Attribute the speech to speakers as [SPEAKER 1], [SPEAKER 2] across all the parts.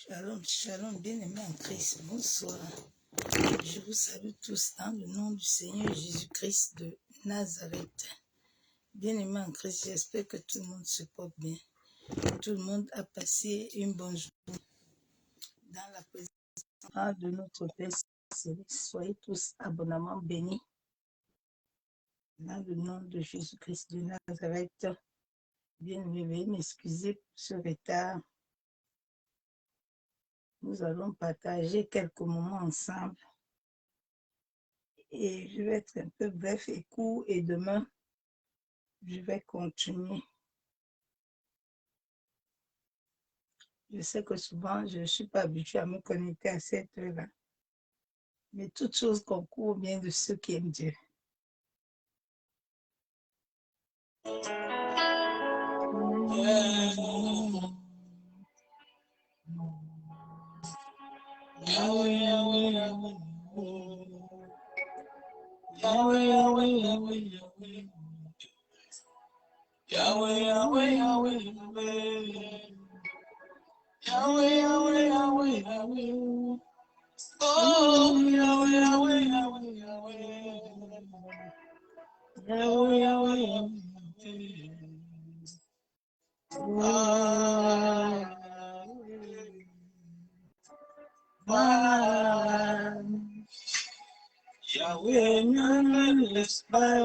[SPEAKER 1] Shalom, shalom, bien-aimés en Christ, bonsoir. Je vous salue tous dans le nom du Seigneur Jésus-Christ de Nazareth. Bien-aimés en Christ, j'espère que tout le monde se porte bien. Tout le monde a passé une bonne journée dans la présence de notre Père Céleste. Soyez tous abondamment bénis dans le nom de Jésus-Christ de Nazareth. Bien-aimés, veuillez m'excuser pour ce retard. Nous allons partager quelques moments ensemble. Et je vais être un peu bref et court et demain, je vais continuer. Je sais que souvent, je ne suis pas habituée à me connecter à cette heure-là. Mais toute chose concourt bien de ceux qui aiment Dieu. Yahweh, Yahweh, Yahweh. Yahweh, Yahweh, Yahweh, Yahweh. Yahweh, Yahweh, Yahweh, Yahweh. Yahweh, Yahweh, Yahweh, Yahweh. Oh, Yahweh, Yahweh, Yahweh, Yahweh. Yahweh, Yahweh, Yahweh. Yahweh, ne me laisse pas,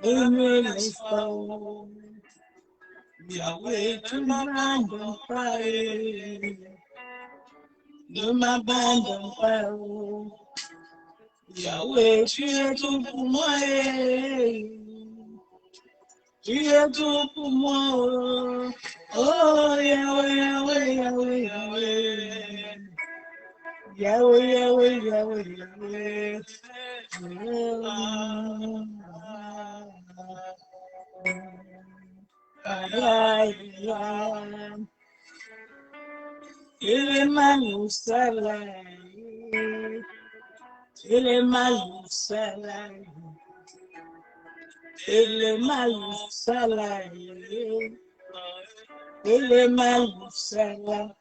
[SPEAKER 1] ne me laisse pas. Yahweh, tu ne m'abandonnes pas, ne m'abandonne pas. Yahweh, tu es tout pour moi, tu es tout pour moi. Oh, Yahweh, Yahweh, Yahweh, Yahweh. Yahweh, Yahweh, Yahweh, Yahweh. Il est mal salé, il est mal salé, il est mal salé, il est mal salé.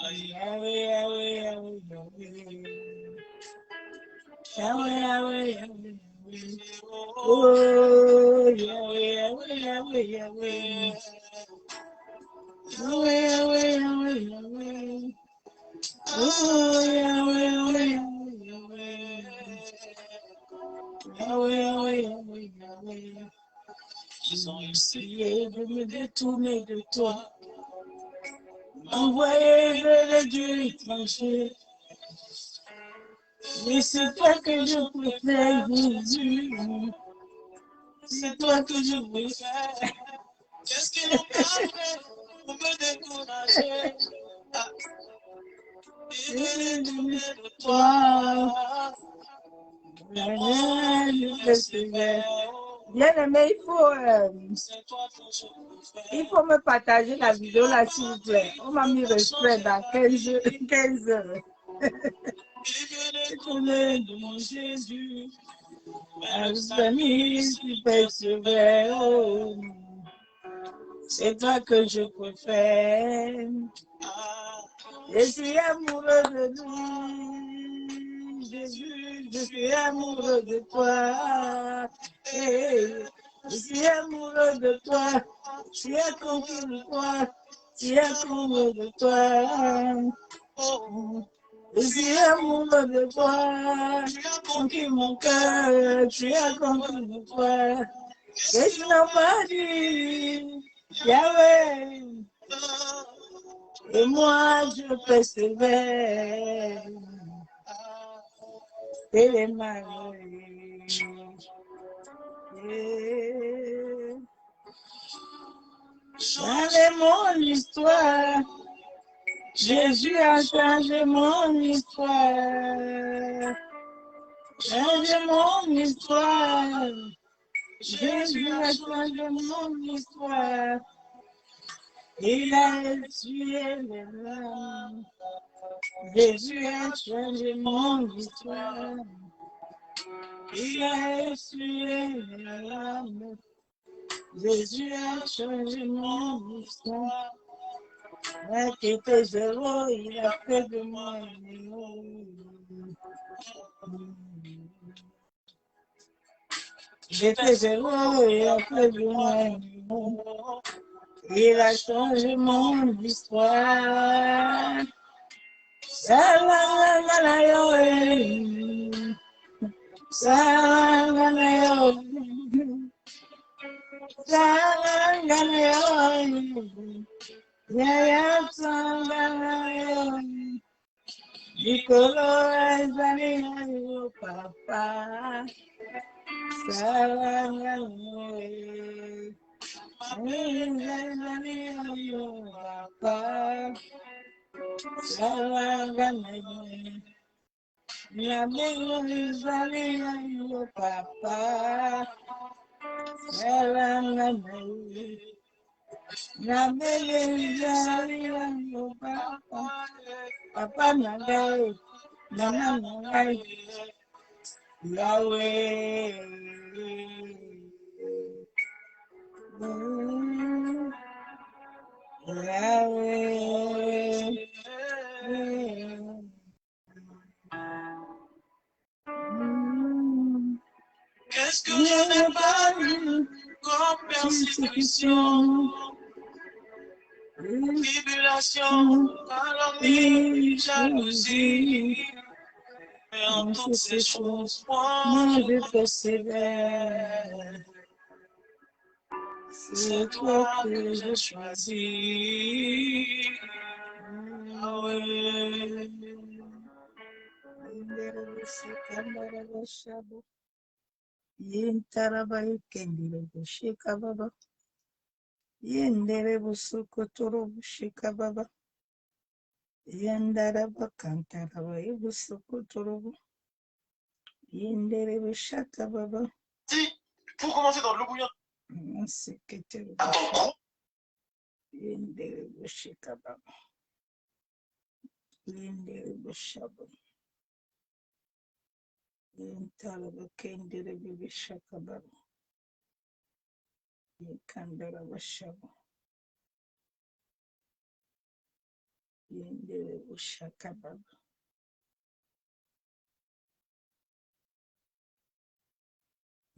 [SPEAKER 1] Oh, Yahweh, Yahweh, Yahweh, Yahweh. Yahweh, Yahweh, Yahweh, Yahweh. Oh, Yahweh, Yahweh, Yahweh, Yahweh. Yahweh, Yahweh, Yahweh, Yahweh. Ils ont essayé de me détourner de toi, m'envoyer vers les dieux étrangers. Mais c'est toi que je préfère, Jésus. C'est toi que je préfère. Qu'est-ce qu'ils n'ont pas fait pour me décourager? Ils veulent tourner de toi. Je persévère. Bien aimé, il faut me partager la vidéo là, s'il vous plaît. On m'a mis respect dans 15 heures. Tourner de mon Jésus. Famille, tu persévères. C'est toi que je préfère. Je suis amoureux de lui. Jésus, je suis amoureux de toi. Je suis amoureux de toi. Tu es conquis de toi. Tu es amoureux de toi. Je suis amoureux de toi. Tu as conquis mon cœur. Tu as conquis de toi. Et je n'en pas dit, Yahweh. Et moi, je persévère. Et les malheureux. changé mon histoire. Jésus a changé mon histoire. Changé mon histoire. Jésus a changé mon histoire. Il a tué les larmes. Jésus a changé mon histoire. Il a tué les larmes. Jésus a changé mon histoire. Là qui était zéro, il a fait de moi un héros. J'étais zéro, il a fait de moi un héros. Il a changé mon histoire. Salanganayo, salanganayo, salanganayo. Yaya salanganayo. Nicola Zaniyo Papa. Salanganayo. Zaniyo Papa. Salanganayo. Nabili Zaniyo Papa. Salanganayo. Nabili Zaniyo Papa. Papa Nagai, Mama Nagai, Yahweh. Yahweh. Qu'est-ce que je n'ai pas vu comme persécution, tribulation, calomnie, jalousie. Mais en toutes ces choses, moi je persévère. C'est toi que j'ai choisi. Ah ouais. Yentaraba yekendile bushika baba. Yendere busukotoro bushika baba. Yendaraba kantaraba yebusukotoro. Yendere bushaka baba.
[SPEAKER 2] Si, pour commencer dans l'eau bouillante. Attends.
[SPEAKER 1] Yendere bushika baba. Yendere bushaba. Yentaraba kendere bushaka baba. Yekandara bushaba. Yendere bushaka baba.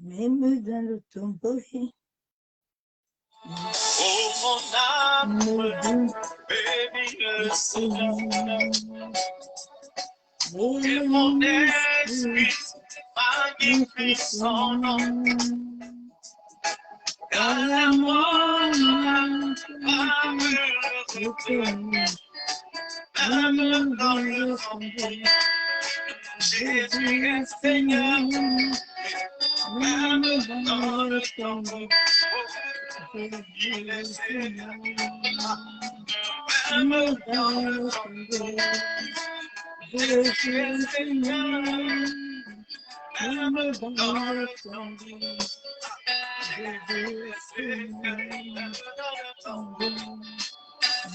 [SPEAKER 1] Même dans le tombeau,
[SPEAKER 2] Oh mon âme, bénis le Seigneur. Et mon esprit magnifie son nom. Car la mort va me retrouver. Même dans le tombeau, Jésus est Seigneur. Même dans le tombeau, il est Seigneur. Même dans le tombeau, Jésus est Seigneur. Même dans le tombeau, Jésus est Seigneur.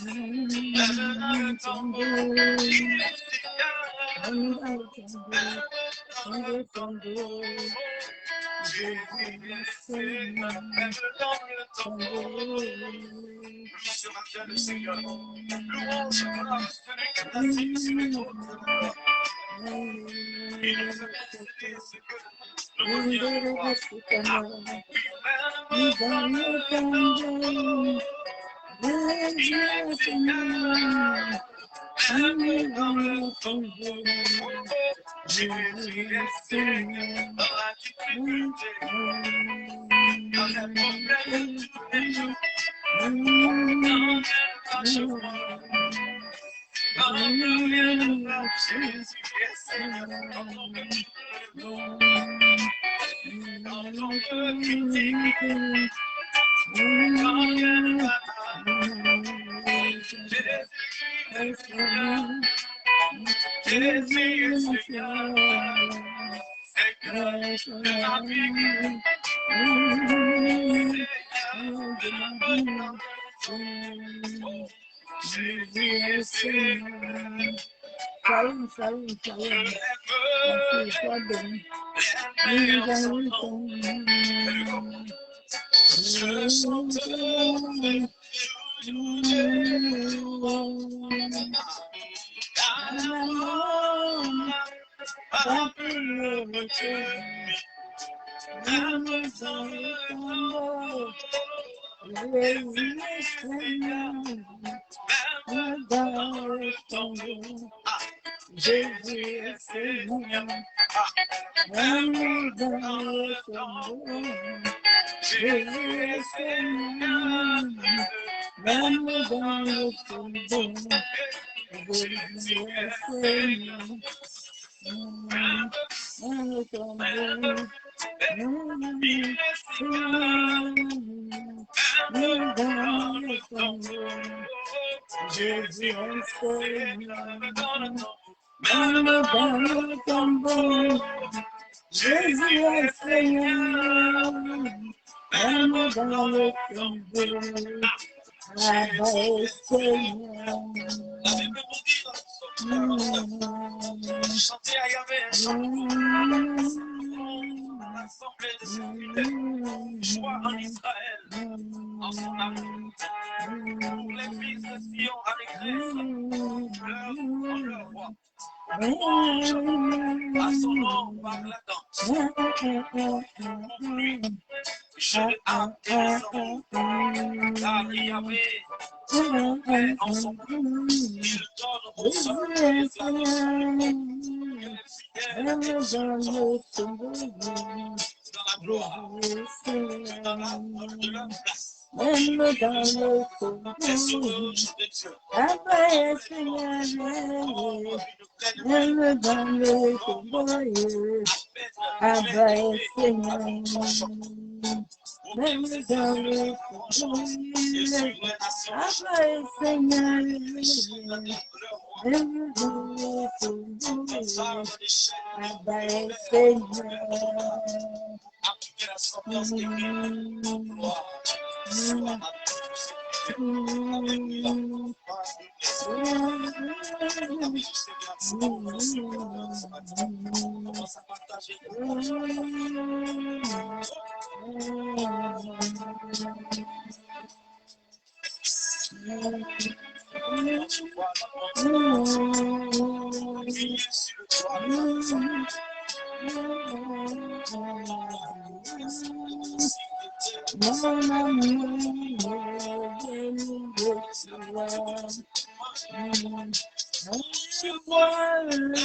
[SPEAKER 2] Même dans le tombeau, il est Seigneur. Même dans le tombeau, Jésus est Seigneur. Même dans le tombeau, lui sera bien le Seigneur. Louange, gloire, celui qui t'a dit sur les autres. Il nous a fait ce que nous voulions voir. Oui, dans le tombeau, Jésus est Seigneur. Même dans le tombeau, Jésus est Seigneur. Dans la difficulté, dans les problèmes de tous les jours, dans le rien, Jésus est Seigneur. Dans le critique, dans le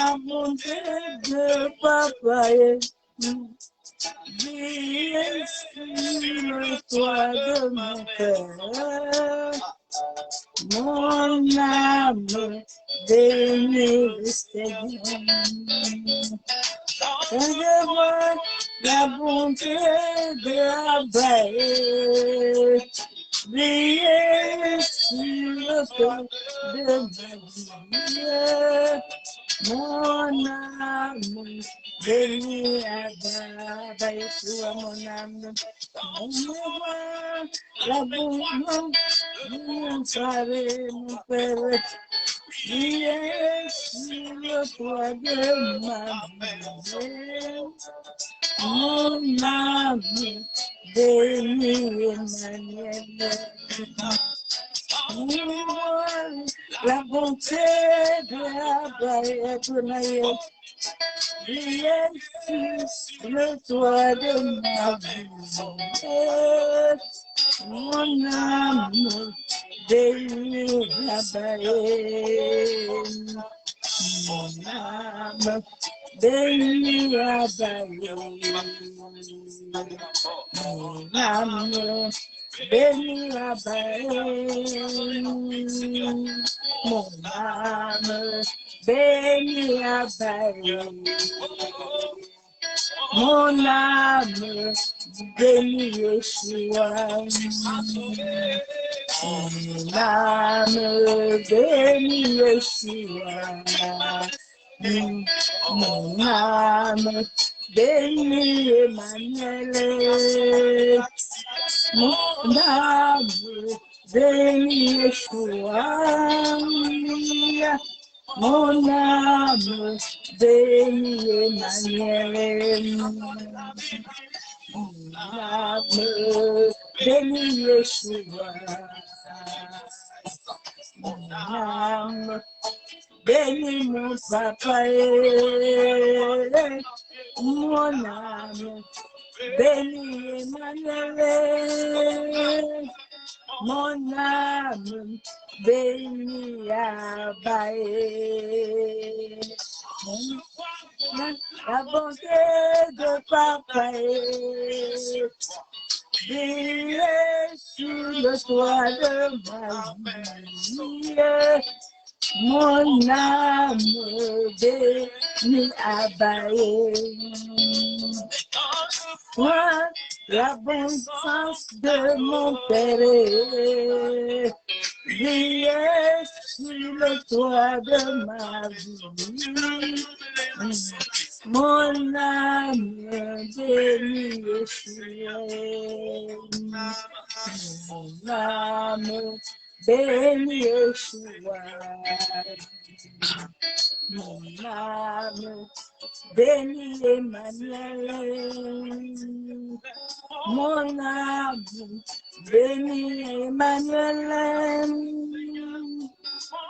[SPEAKER 1] La bonté de papa, brille sur le toit de mon cœur. Mon âme bénit le Seigneur. Je vois la bonté de Abba briller sur le toit de ma vie. Mon âme bénit Abba Yeshua, mon âme. Je vois la bonté de mon frère, mon père. Briller sur le toit de ma vie. Mon âme bénit Emmanuel. La bonté de Abba Adonai brille sur le toit de ma vie. Mon âme bénit Abba. Mon âme bénit Abba. Mon âme bénit Abba. Mon âme bénit Abba. Mon âme bénit Yeshua. Mon âme bénit Yeshua. Mon âme bénit Emmanuel. Mon âme bénit Yeshua. Mon âme bénit Emmanuel. Mon âme bénit Yeshua. Mon âme bénit mon papa. Mon âme bénit Emmanuel. Mon âme bénit Abaye. La bonté de papa brille sur le toit de ma vie. Mon âme bénit Abaye. Toi, l'abondance de mon Père brille sur le toit de ma vie. Mon âme bénit Yeshua. Mon âme bénit Yeshua. Mon âme bénit Emmanuel. Mon âme bénit Emmanuel.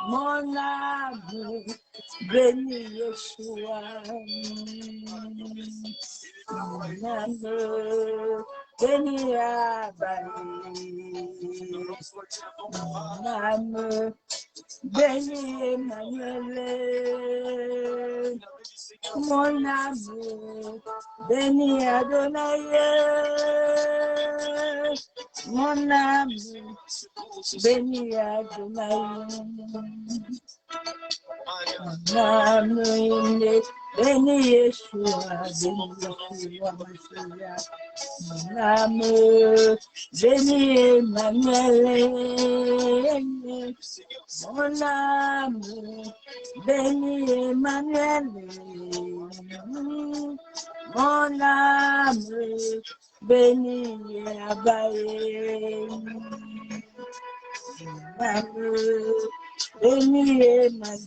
[SPEAKER 1] Mon âme bénit Yeshua. Mon âme bénit Abaye. Mon âme bénit Emmanuel. Mon âme bénit Adonai. Mon âme bénit Adonai. Mon âme bénit Yeshua, bénit Yeshua, Mashiach. Mon âme bénit Emmanuel. Mon âme bénit Emmanuel. Mon âme bénit Abaye. Mon âme bénit Emmanuel.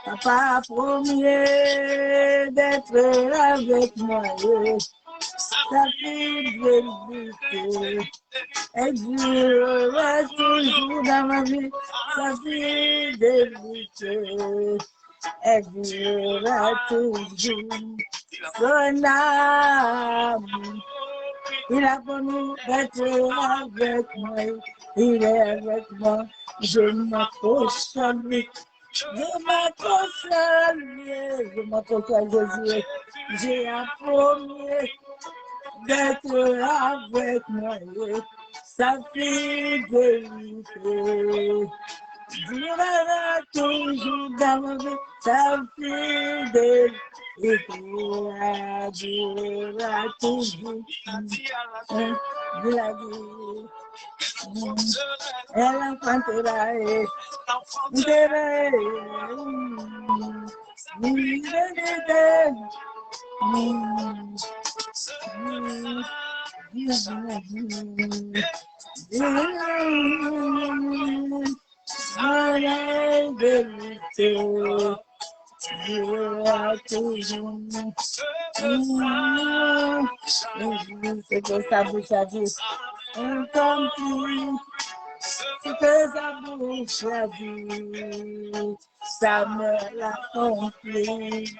[SPEAKER 1] Papa premier d'être avec moi, ça fait de et durera toujours dans ma vie, ça fait de et durera toujours son âme. Il a promis d'être avec moi, il est avec moi, je m'accroche à lui. Je m'accroche à lui, je m'accroche à Jésus, j'ai un premier d'être avec moi, sa fidélité durera toujours dans ma vie, sa fidélité durera toujours de la vie. Elle enfantera c'est que sa bouche a dit, c'est que sa bouche a dit, sa mère l'a accompli.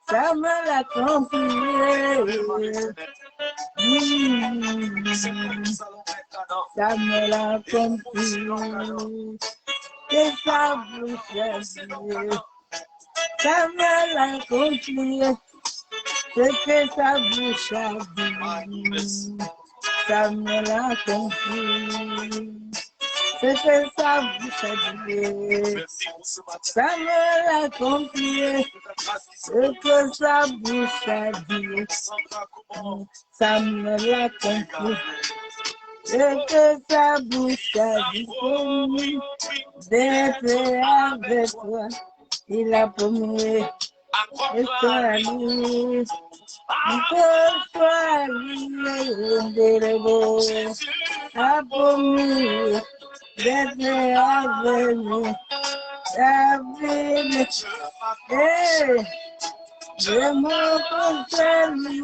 [SPEAKER 1] Ça me l'a accompli. Ça me l'a accompli. Et sa bouche a dit, ça me l'a accompli. C'est que sa bouche a dit, ça me l'a accompli. ce que sa bouche a dit. Ça me l'a confié, ce que sa bouche a dit. Ça me l'a confié, ce que sa bouche a dit. D'être avec toi, il a promis. Et toi, lui, a promis d'être avec nous. David, je m'en confie,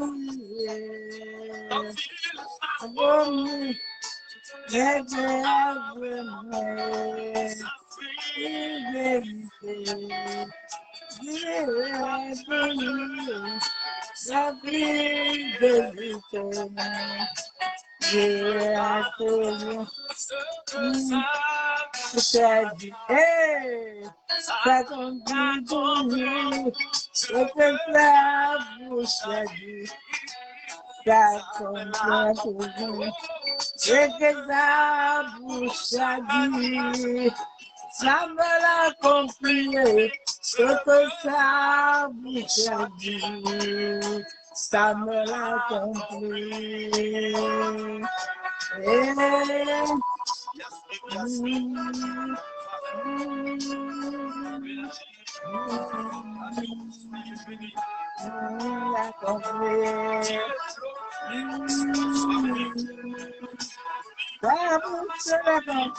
[SPEAKER 1] a promis d'être avec moi. Ça conduit pour nous, ce que la bouche a dit. Ça conduit pour nous, ce que la bouche a dit. Ça me l'a confié, ce que sa bouche a dit. Ça me l'a confié. Ça vous a compris.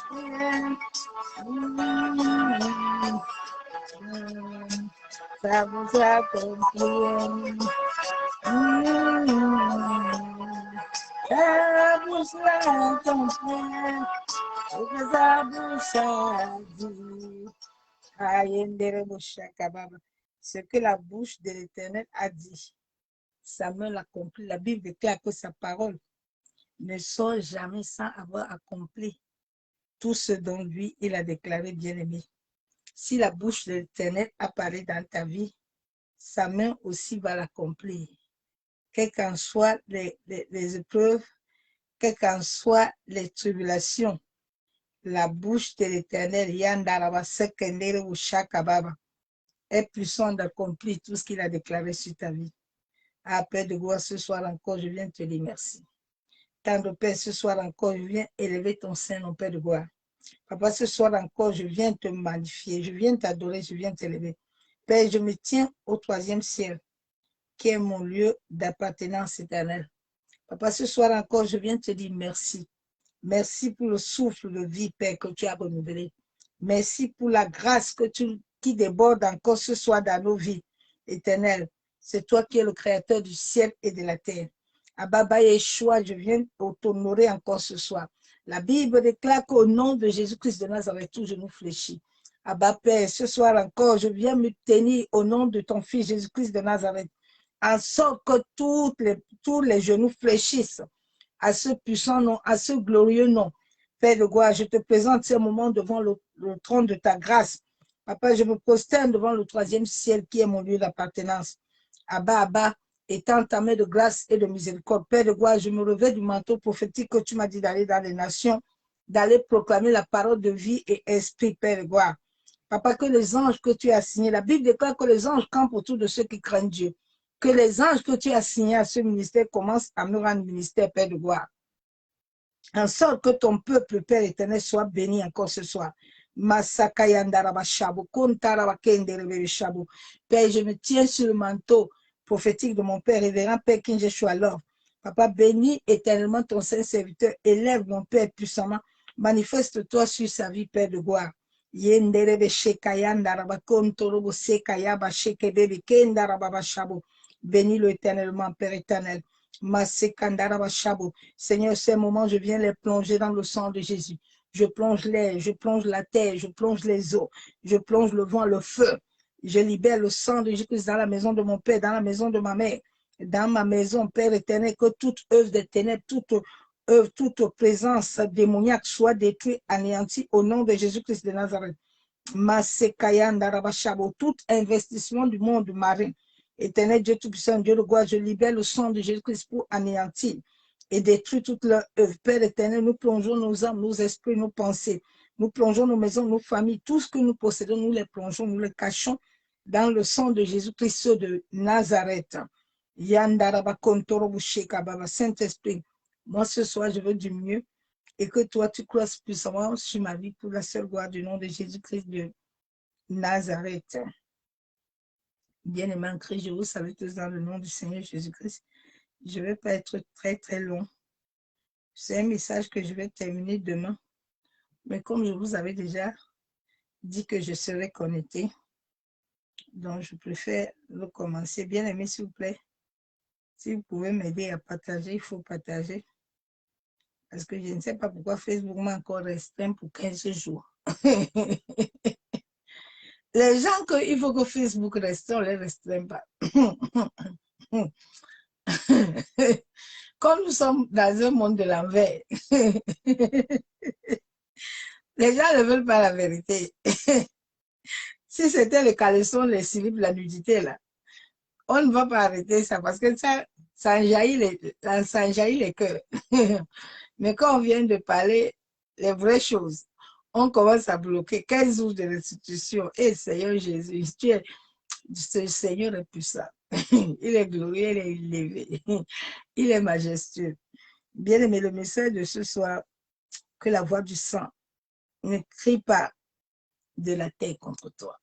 [SPEAKER 1] Ça vous a compris. Ce que la bouche de l'Éternel a dit, Samuel accomplit. La Bible déclare que sa parole ne sort jamais sans avoir accompli tout ce dont lui, il a déclaré bien-aimé. Si la bouche de l'Éternel apparaît dans ta vie, sa main aussi va l'accomplir. Quelles qu'en soient les épreuves, quelles qu'en soient les tribulations, la bouche de l'Éternel est puissante d'accomplir tout ce qu'il a déclaré sur ta vie. Ah, Père de gloire, ce soir encore, je viens te dire merci. Tendre Père, ce soir encore, je viens élever ton sein, mon Père de gloire. Papa, ce soir encore, je viens te magnifier, je viens t'adorer, je viens t'élever. Père, je me tiens au 3e ciel, qui est mon lieu d'appartenance éternelle. Papa, ce soir encore, je viens te dire merci. Merci pour le souffle de vie, Père, que tu as renouvelé. Merci pour la grâce qui déborde encore ce soir dans nos vies éternelles. C'est toi qui es le créateur du ciel et de la terre. Abba Yeshua, je viens t'honorer encore ce soir. La Bible déclare qu'au nom de Jésus-Christ de Nazareth, tout genou fléchit. Abba Père, ce soir encore, je viens me tenir au nom de ton Fils Jésus-Christ de Nazareth, en sorte que tous les genoux fléchissent à ce puissant nom, à ce glorieux nom. Père de gloire, je te présente ce moment devant le trône de ta grâce. Papa, je me prosterne devant le 3e ciel qui est mon lieu d'appartenance. Abba, étends ta main de grâce et de miséricorde. Père de gloire, je me revêts du manteau prophétique que tu m'as dit d'aller dans les nations, d'aller proclamer la parole de vie et esprit, Père de gloire. Papa, que les anges que tu as signés, la Bible déclare que les anges campent autour de ceux qui craignent Dieu. Que les anges que tu as signés à ce ministère commencent à me rendre ministère, Père de gloire. En sorte que ton peuple, Père éternel, soit béni encore ce soir. Père, je me tiens sur le manteau prophétique de mon Père, révérend Père King Joshua Love. Papa, bénis éternellement ton saint serviteur, élève mon Père puissamment, manifeste-toi sur sa vie, Père de gloire. Bénis-le éternellement, Père éternel. Seigneur, ces moments, je viens les plonger dans le sang de Jésus. Je plonge l'air, je plonge la terre, je plonge les eaux, je plonge le vent, le feu. Je libère le sang de Jésus dans la maison de mon Père, dans la maison de ma mère, dans ma maison, Père éternel, que toute œuvre des ténèbres, toute présence démoniaque soit détruite, anéantie au nom de Jésus-Christ de Nazareth. Tout investissement du monde marin. Éternel Dieu Tout-Puissant, Dieu de gloire, je libère le sang de Jésus-Christ pour anéantir et détruire toute leur œuvre. Père éternel, nous plongeons nos âmes, nos esprits, nos pensées Nous plongeons nos maisons, nos familles, tout ce que nous possédons, nous les plongeons, nous les cachons dans le sang de Jésus-Christ de Nazareth. Saint-Esprit, moi ce soir, je veux du mieux et que toi, tu croises puissamment sur ma vie pour la seule gloire du nom de Jésus-Christ de Nazareth. Bien-aimé en Christ, je vous salue tous dans le nom du Seigneur Jésus-Christ. Je ne vais pas être très, très long. C'est un message que je vais terminer demain. Mais comme je vous avais déjà dit que je serais connectée, donc je préfère recommencer. Bien-aimé, s'il vous plaît, si vous pouvez m'aider à partager, il faut partager. Parce que je ne sais pas pourquoi Facebook m'a encore restreint pour 15 jours. Les gens qu'il faut que Facebook restreint, on ne les restreint pas. Comme nous sommes dans un monde de l'envers, les gens ne veulent pas la vérité. Si c'était le caleçon, les slips, la nudité, là, on ne va pas arrêter ça parce que ça enjaillit les cœurs. Mais quand on vient de parler les vraies choses, on commence à bloquer 15 jours de restitution. Et Seigneur Jésus, ce Seigneur est puissant. Il est glorieux, il est élevé, il est majestueux. Bien-aimé, le message de ce soir, que la voix du sang ne crie pas de la terre contre toi.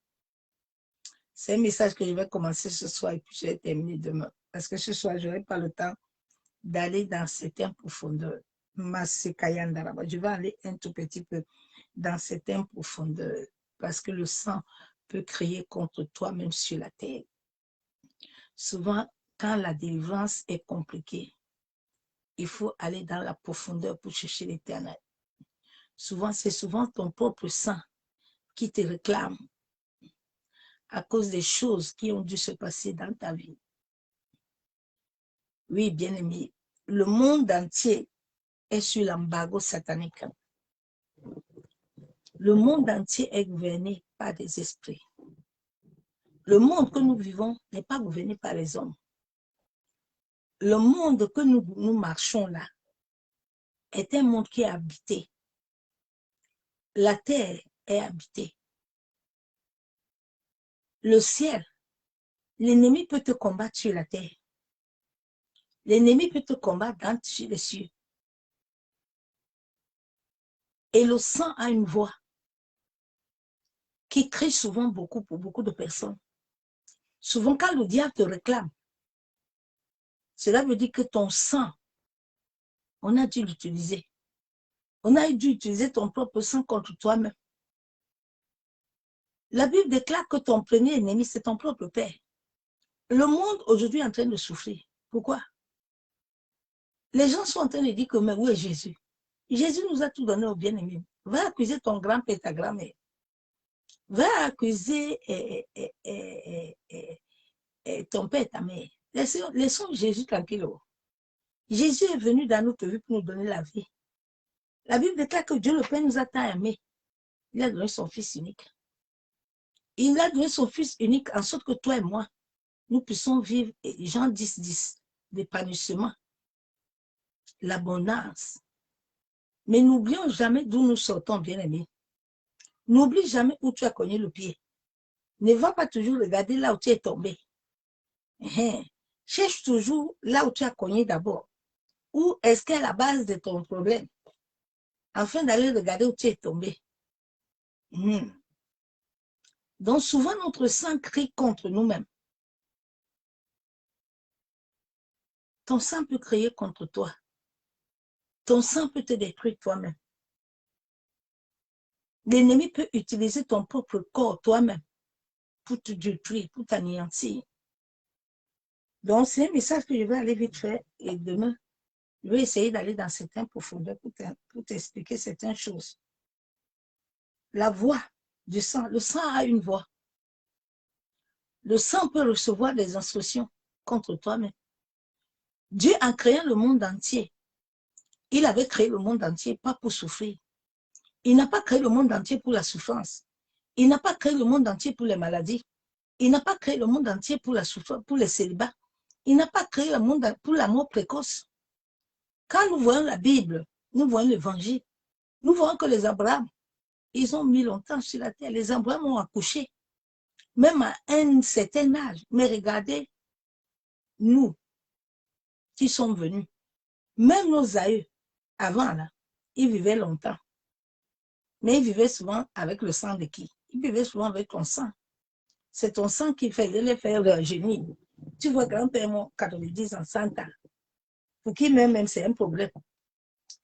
[SPEAKER 1] C'est un message que je vais commencer ce soir et puis je vais terminer demain. Parce que ce soir, je n'aurai pas le temps d'aller dans certaines profondeurs. Je vais aller un tout petit peu dans certaines profondeurs. Parce que le sang peut crier contre toi même sur la terre. Souvent, quand la délivrance est compliquée, il faut aller dans la profondeur pour chercher l'Éternel. Souvent, c'est souvent ton propre sang qui te réclame à cause des choses qui ont dû se passer dans ta vie. Oui, bien-aimé, le monde entier est sur l'embargo satanique. Le monde entier est gouverné par des esprits. Le monde que nous vivons n'est pas gouverné par les hommes. Le monde que nous marchons là est un monde qui est habité. La terre est habitée. Le ciel, l'ennemi peut te combattre sur la terre. L'ennemi peut te combattre sur les cieux. Et le sang a une voix qui crie souvent beaucoup pour beaucoup de personnes. Souvent, quand le diable te réclame, cela veut dire que ton sang, on a dû l'utiliser. On a dû utiliser ton propre sang contre toi-même. La Bible déclare que ton premier ennemi, c'est ton propre père. Le monde aujourd'hui est en train de souffrir. Pourquoi? Les gens sont en train de dire que, mais où est Jésus? Jésus nous a tout donné au bien-aimé. Va accuser ton grand-père et ta grand-mère. Va accuser ton père et ta mère. Laissons Jésus tranquille. Jésus est venu dans notre vie pour nous donner la vie. La Bible déclare que Dieu le Père nous a tant aimés. Il a donné son Fils unique. Il a donné son Fils unique en sorte que toi et moi, nous puissions vivre Jean 10, l'épanouissement, l'abondance. Mais n'oublions jamais d'où nous sortons, bien-aimés. N'oublie jamais où tu as cogné le pied. Ne va pas toujours regarder là où tu es tombé. Cherche toujours là où tu as cogné d'abord. Où est-ce qu'est la base de ton problème? Afin d'aller regarder où tu es tombé. Donc souvent notre sang crie contre nous-mêmes. Ton sang peut crier contre toi. Ton sang peut te détruire toi-même. L'ennemi peut utiliser ton propre corps toi-même pour te détruire, pour t'anéantir. Donc c'est un message que je vais aller vite faire et demain, je vais essayer d'aller dans certaines profondeurs pour t'expliquer certaines choses. La voix du sang, le sang a une voix. Le sang peut recevoir des instructions contre toi-même. Dieu a créé le monde entier. Il avait créé le monde entier, pas pour souffrir. Il n'a pas créé le monde entier pour la souffrance. Il n'a pas créé le monde entier pour les maladies. Il n'a pas créé le monde entier pour la souffrance, pour les célibats. Il n'a pas créé le monde pour la mort précoce. Quand nous voyons la Bible, nous voyons l'évangile. Nous voyons que les Abraham, ils ont mis longtemps sur la terre. Les Abraham ont accouché, même à un certain âge. Mais regardez, nous qui sommes venus, même nos aïeux, avant là, ils vivaient longtemps. Mais ils vivaient souvent avec le sang de qui? Ils vivaient souvent avec ton sang. C'est ton sang qui faisait les faire rajeunir. Tu vois, grand-père, mon 90 ans, 100 ans. Pour qui même c'est un problème.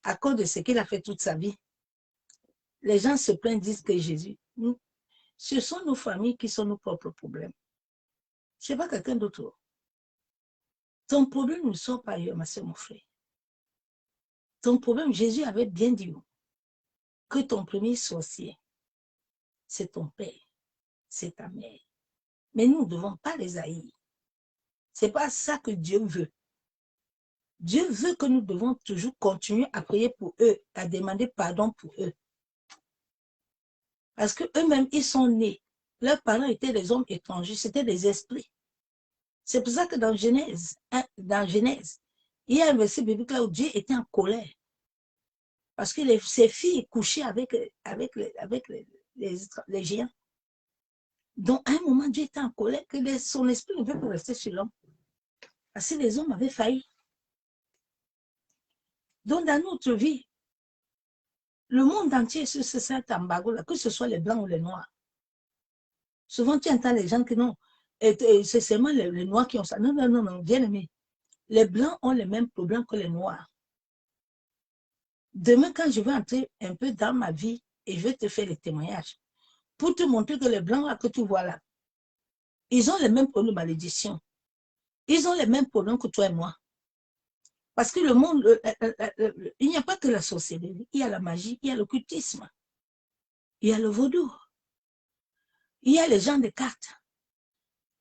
[SPEAKER 1] À cause de ce qu'il a fait toute sa vie. Les gens se plaignent, disent que Jésus, ce sont nos familles qui sont nos propres problèmes. Ce n'est pas quelqu'un d'autre. Ton problème ne sort pas ailleurs, ma soeur, mon frère. Ton problème, Jésus avait bien dit que ton premier sorcier, c'est ton père, c'est ta mère. Mais nous ne devons pas les haïr. Ce n'est pas ça que Dieu veut. Dieu veut que nous devons toujours continuer à prier pour eux, à demander pardon pour eux. Parce qu'eux-mêmes, ils sont nés. Leurs parents étaient des hommes étrangers, c'était des esprits. C'est pour ça que dans Genèse, il y a un verset biblique là où Dieu était en colère. Parce que ses filles couchaient avec les géants. Donc, à un moment, Dieu était en colère que son esprit ne veut pas rester sur l'homme. Parce que les hommes avaient failli. Donc, dans notre vie, le monde entier sur ce cet embargo-là, que ce soit les blancs ou les noirs. Souvent, tu entends les gens qui non, c'est seulement les noirs qui ont ça. Non, non, non, non, bien aimé. Les blancs ont les mêmes problèmes que les noirs. Demain, quand je vais entrer un peu dans ma vie et je vais te faire les témoignages, pour te montrer que les blancs là, que tu vois là, ils ont les mêmes problèmes de malédiction. Ils ont les mêmes problèmes que toi et moi. Parce que le monde, il n'y a pas que la sorcellerie, il y a la magie, il y a l'occultisme, il y a le vaudou, il y a les gens de cartes.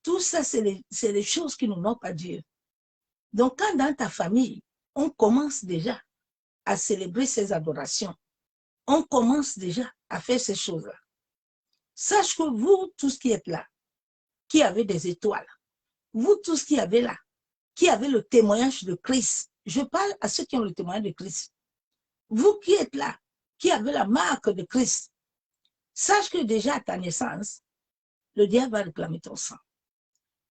[SPEAKER 1] Tout ça, c'est les choses qui n'honorent pas Dieu. Donc, quand dans ta famille, on commence déjà à célébrer ces adorations, on commence déjà à faire ces choses-là. Sache que vous, tous qui êtes là, qui avez des étoiles, vous tous qui avez là, qui avez le témoignage de Christ, je parle à ceux qui ont le témoignage de Christ, vous qui êtes là, qui avez la marque de Christ, sache que déjà à ta naissance, le diable va réclamer ton sang.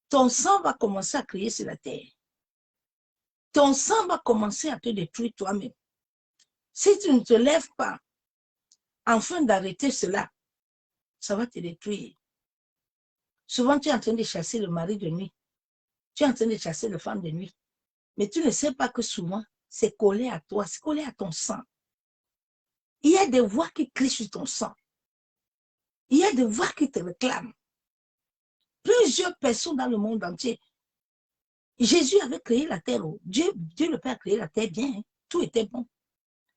[SPEAKER 1] Ton sang va commencer à crier sur la terre. Ton sang va commencer à te détruire toi-même. Si tu ne te lèves pas, afin d'arrêter cela, ça va te détruire. Souvent, tu es en train de chasser le mari de nuit. Tu es en train de chasser la femme de nuit. Mais tu ne sais pas que souvent, c'est collé à toi, c'est collé à ton sang. Il y a des voix qui crient sur ton sang. Il y a des voix qui te réclament. Plusieurs personnes dans le monde entier. Jésus avait créé la terre. Dieu le Père a créé la terre bien. Hein. Tout était bon.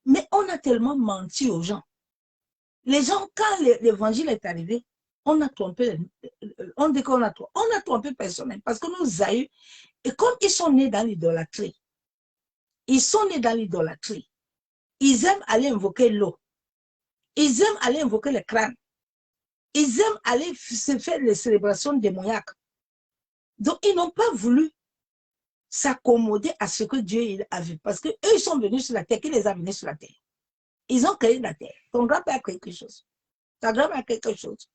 [SPEAKER 1] Mais on a tellement menti aux gens. Les gens, quand l'évangile est arrivé, on a trompé, on dit qu'on a trompé personne. Parce que nos aïeux, et comme ils sont nés dans l'idolâtrie, ils aiment aller invoquer l'eau. Ils aiment aller invoquer le crâne. Ils aiment aller se faire les célébrations démoniaques. Donc, ils n'ont pas voulu s'accommoder à ce que Dieu a vu. Parce qu'eux, ils sont venus sur la terre. Qui les a venus sur la terre? Ils ont créé la terre. Ton grand-père a créé quelque chose. Ta grand-mère a créé quelque chose.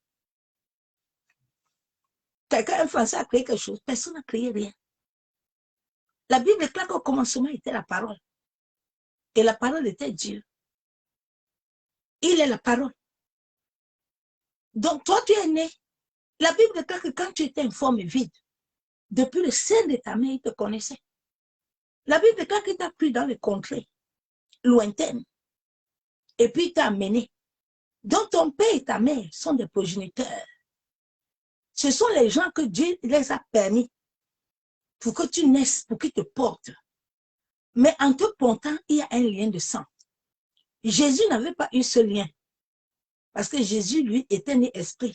[SPEAKER 1] Quelqu'un, un Français a créé quelque chose. Personne n'a créé rien. La Bible déclare qu'au commencement était la parole. Et la parole était Dieu. Il est la parole. Donc, toi, tu es né. La Bible déclare que quand tu étais informe et vide, depuis le sein de ta mère, il te connaissait. La Bible déclare qu'il t'a pris dans les contrées lointaines. Et puis, il t'a amené. Donc, ton père et ta mère sont des progéniteurs. Ce sont les gens que Dieu les a permis pour que tu naisses, pour qu'ils te portent. Mais en te portant, il y a un lien de sang. Jésus n'avait pas eu ce lien. Parce que Jésus, lui, était né esprit.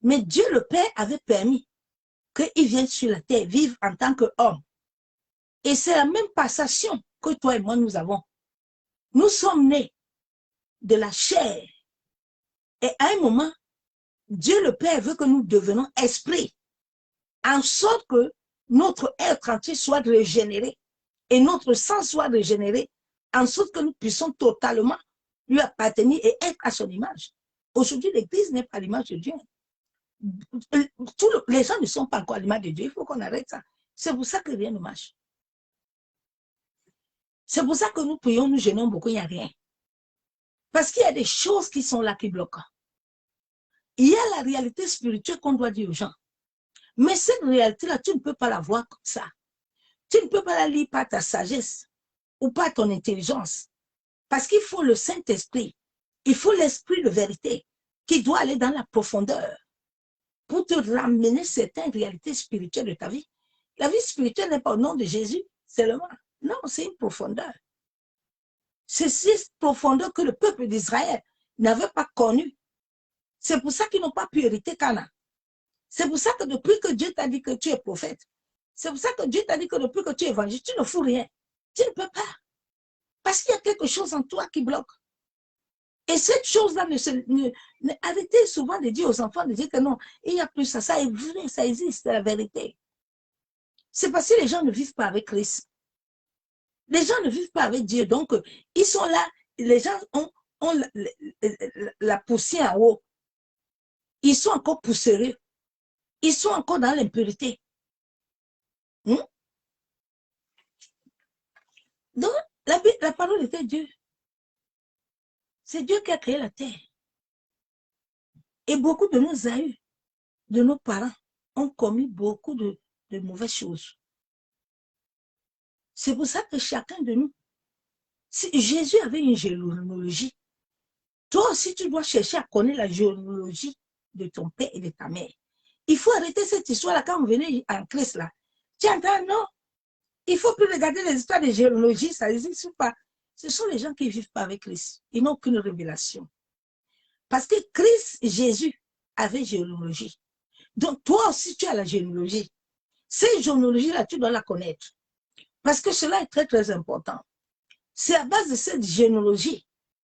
[SPEAKER 1] Mais Dieu le Père avait permis qu'il vienne sur la terre, vivre en tant qu'homme. Et c'est la même passation que toi et moi nous avons. Nous sommes nés de la chair. Et à un moment, Dieu le Père veut que nous devenions esprit, en sorte que notre être entier soit régénéré et notre sang soit régénéré, en sorte que nous puissions totalement lui appartenir et être à son image. Aujourd'hui, l'Église n'est pas l'image de Dieu. Les gens ne sont pas encore à l'image de Dieu. Il faut qu'on arrête ça. C'est pour ça que rien ne marche. C'est pour ça que nous prions, nous gênons beaucoup, il n'y a rien. Parce qu'il y a des choses qui sont là qui bloquent. Il y a la réalité spirituelle qu'on doit dire aux gens. Mais cette réalité-là, tu ne peux pas la voir comme ça. Tu ne peux pas la lire par ta sagesse ou par ton intelligence. Parce qu'il faut le Saint-Esprit. Il faut l'esprit de vérité qui doit aller dans la profondeur pour te ramener certaines réalités spirituelles de ta vie. La vie spirituelle n'est pas au nom de Jésus seulement. Non, c'est une profondeur. C'est cette profondeur que le peuple d'Israël n'avait pas connue. C'est pour ça qu'ils n'ont pas pu hériter Canaan. C'est pour ça que depuis que Dieu t'a dit que tu es prophète, c'est pour ça que Dieu t'a dit que depuis que tu es évangéliste, tu ne fous rien. Tu ne peux pas. Parce qu'il y a quelque chose en toi qui bloque. Et cette chose-là, arrêtez souvent de dire aux enfants, de dire que non, il n'y a plus ça, ça est vrai, ça existe, c'est la vérité. C'est parce que les gens ne vivent pas avec Christ. Les gens ne vivent pas avec Dieu, donc ils sont là, les gens ont la poussière en haut. Ils sont encore poussiéreux. Ils sont encore dans l'impurité. Donc, la parole était Dieu. C'est Dieu qui a créé la terre. Et beaucoup de nos aïeux, de nos parents, ont commis beaucoup de mauvaises choses. C'est pour ça que chacun de nous, si Jésus avait une généalogie, toi aussi tu dois chercher à connaître la généalogie de ton père et de ta mère. Il faut arrêter cette histoire-là quand vous venez en Christ là. Tu entends, non? Il ne faut plus regarder les histoires de généalogie, ça n'existe pas. Ce sont les gens qui ne vivent pas avec Christ. Ils n'ont aucune révélation. Parce que Christ, Jésus, avait généalogie. Donc, toi aussi, tu as la généalogie. Cette généalogie-là, tu dois la connaître. Parce que cela est très, très important. C'est à base de cette généalogie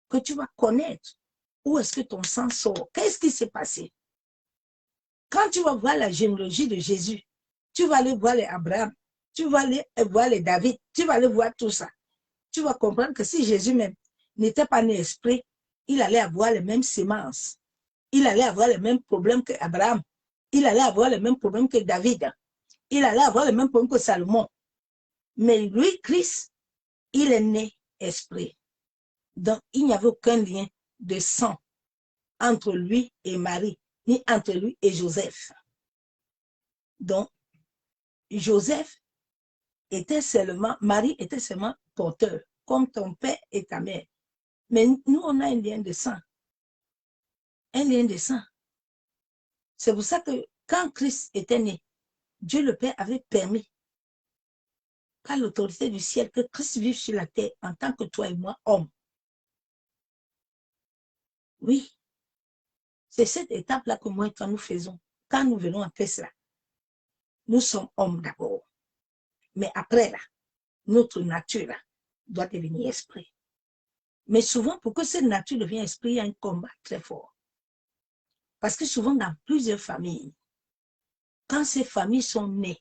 [SPEAKER 1] que tu vas connaître où est-ce que ton sang sort. Qu'est-ce qui s'est passé? Quand tu vas voir la généalogie de Jésus, tu vas aller voir les Abraham, tu vas aller voir les David, tu vas aller voir tout ça. Tu vas comprendre que si Jésus même n'était pas né esprit, il allait avoir les mêmes semences. Il allait avoir les mêmes problèmes que Abraham. Il allait avoir les mêmes problèmes que David. Il allait avoir les mêmes problèmes que Salomon. Mais lui, Christ, il est né esprit. Donc, il n'y avait aucun lien de sang entre lui et Marie, ni entre lui et Joseph. Donc, Joseph était seulement, Marie était seulement porteur, comme ton père et ta mère. Mais nous, on a un lien de sang. Un lien de sang. C'est pour ça que quand Christ était né, Dieu le Père avait permis, par l'autorité du ciel, que Christ vive sur la terre en tant que toi et moi, homme. Oui. C'est cette étape-là que moi et toi nous faisons. Quand nous venons en Christ là, nous sommes hommes d'abord. Mais après là, notre nature là, doit devenir esprit. Mais souvent, pour que cette nature devienne esprit, il y a un combat très fort. Parce que souvent, dans plusieurs familles, quand ces familles sont nées,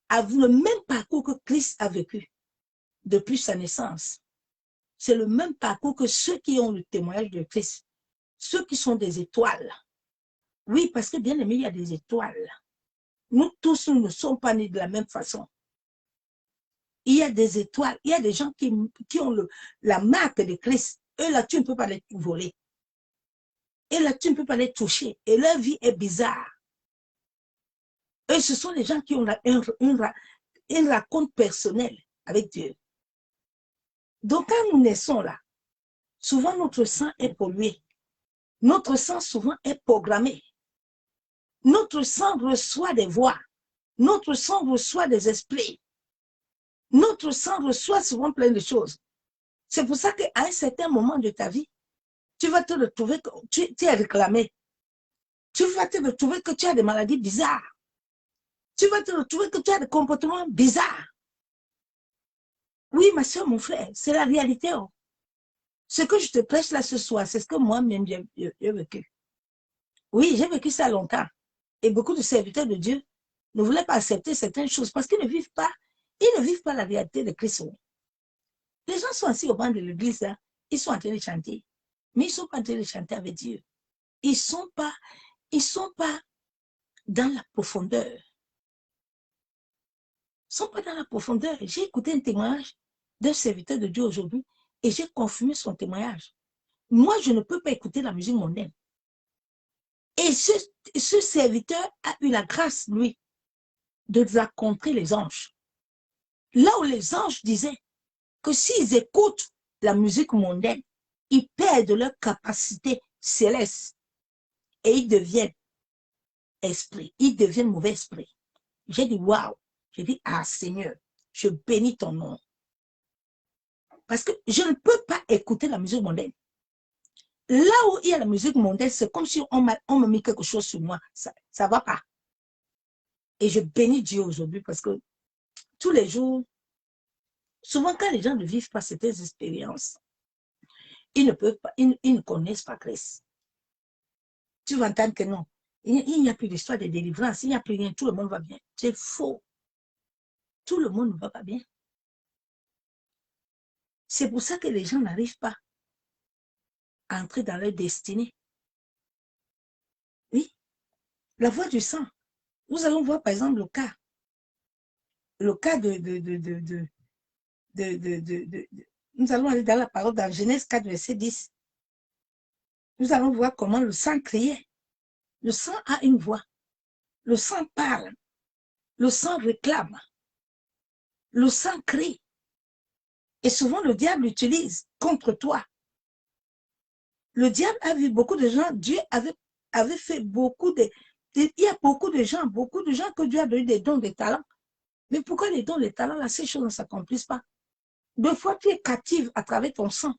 [SPEAKER 1] avec le même parcours que Christ a vécu depuis sa naissance, c'est le même parcours que ceux qui ont le témoignage de Christ, ceux qui sont des étoiles. Oui, parce que bien aimé, il y a des étoiles. Nous tous, nous ne sommes pas nés de la même façon. Il y a des étoiles, il y a des gens qui ont la marque de Christ. Eux, là, tu ne peux pas les voler. Et là, tu ne peux pas les toucher. Et leur vie est bizarre. Eux, ce sont les gens qui ont une rencontre personnelle avec Dieu. Donc, quand nous naissons là, souvent notre sang est pollué. Notre sang souvent est programmé. Notre sang reçoit des voix. Notre sang reçoit des esprits. Notre sang reçoit souvent plein de choses. C'est pour ça qu'à un certain moment de ta vie, tu vas te retrouver que tu es réclamé. Tu vas te retrouver que tu as des maladies bizarres. Tu vas te retrouver que tu as des comportements bizarres. Oui, ma soeur, mon frère, c'est la réalité. Oh. Ce que je te prêche là ce soir, c'est ce que moi-même j'ai vécu. Oui, j'ai vécu ça longtemps. Et beaucoup de serviteurs de Dieu ne voulaient pas accepter certaines choses parce qu'ils ne vivent pas la réalité de Christ. Les gens sont assis au banc de l'église, là, ils sont en train de chanter. mais ils ne sont pas en train de chanter avec Dieu. Ils ne sont pas dans la profondeur. Ils ne sont pas dans la profondeur. J'ai écouté un témoignage d'un serviteur de Dieu aujourd'hui et j'ai confirmé son témoignage. Moi, je ne peux pas écouter la musique mondaine. Et ce serviteur a eu la grâce, lui, de rencontrer les anges. Là où les anges disaient que s'ils écoutent la musique mondaine, ils perdent leur capacité céleste et ils deviennent esprit, ils deviennent mauvais esprit. J'ai dit, waouh, j'ai dit, ah Seigneur, je bénis ton nom. Parce que je ne peux pas écouter la musique mondaine. Là où il y a la musique mondaine, c'est comme si on m'a mis quelque chose sur moi. Ça ne va pas. Et je bénis Dieu aujourd'hui parce que tous les jours, souvent quand les gens ne vivent pas cette expérience, ils ne peuvent pas, ils ne connaissent pas Christ. Tu vas entendre que non. Il n'y a plus d'histoire de délivrance, il n'y a plus rien, tout le monde va bien. C'est faux. Tout le monde ne va pas bien. C'est pour ça que les gens n'arrivent pas à entrer dans leur destinée. Oui, la voix du sang. Nous allons voir par exemple le cas nous allons aller dans la parole dans Genèse 4, verset 10. Nous allons voir comment le sang criait. Le sang a une voix. Le sang parle. Le sang réclame. Le sang crie. Et souvent, le diable l'utilise contre toi. Le diable a vu beaucoup de gens. Dieu avait fait beaucoup de... Il y a beaucoup de gens que Dieu a donné des dons, des talents. Mais pourquoi les dons, les talents, là, ces choses ne s'accomplissent pas? Deux fois, tu es captive à travers ton sang.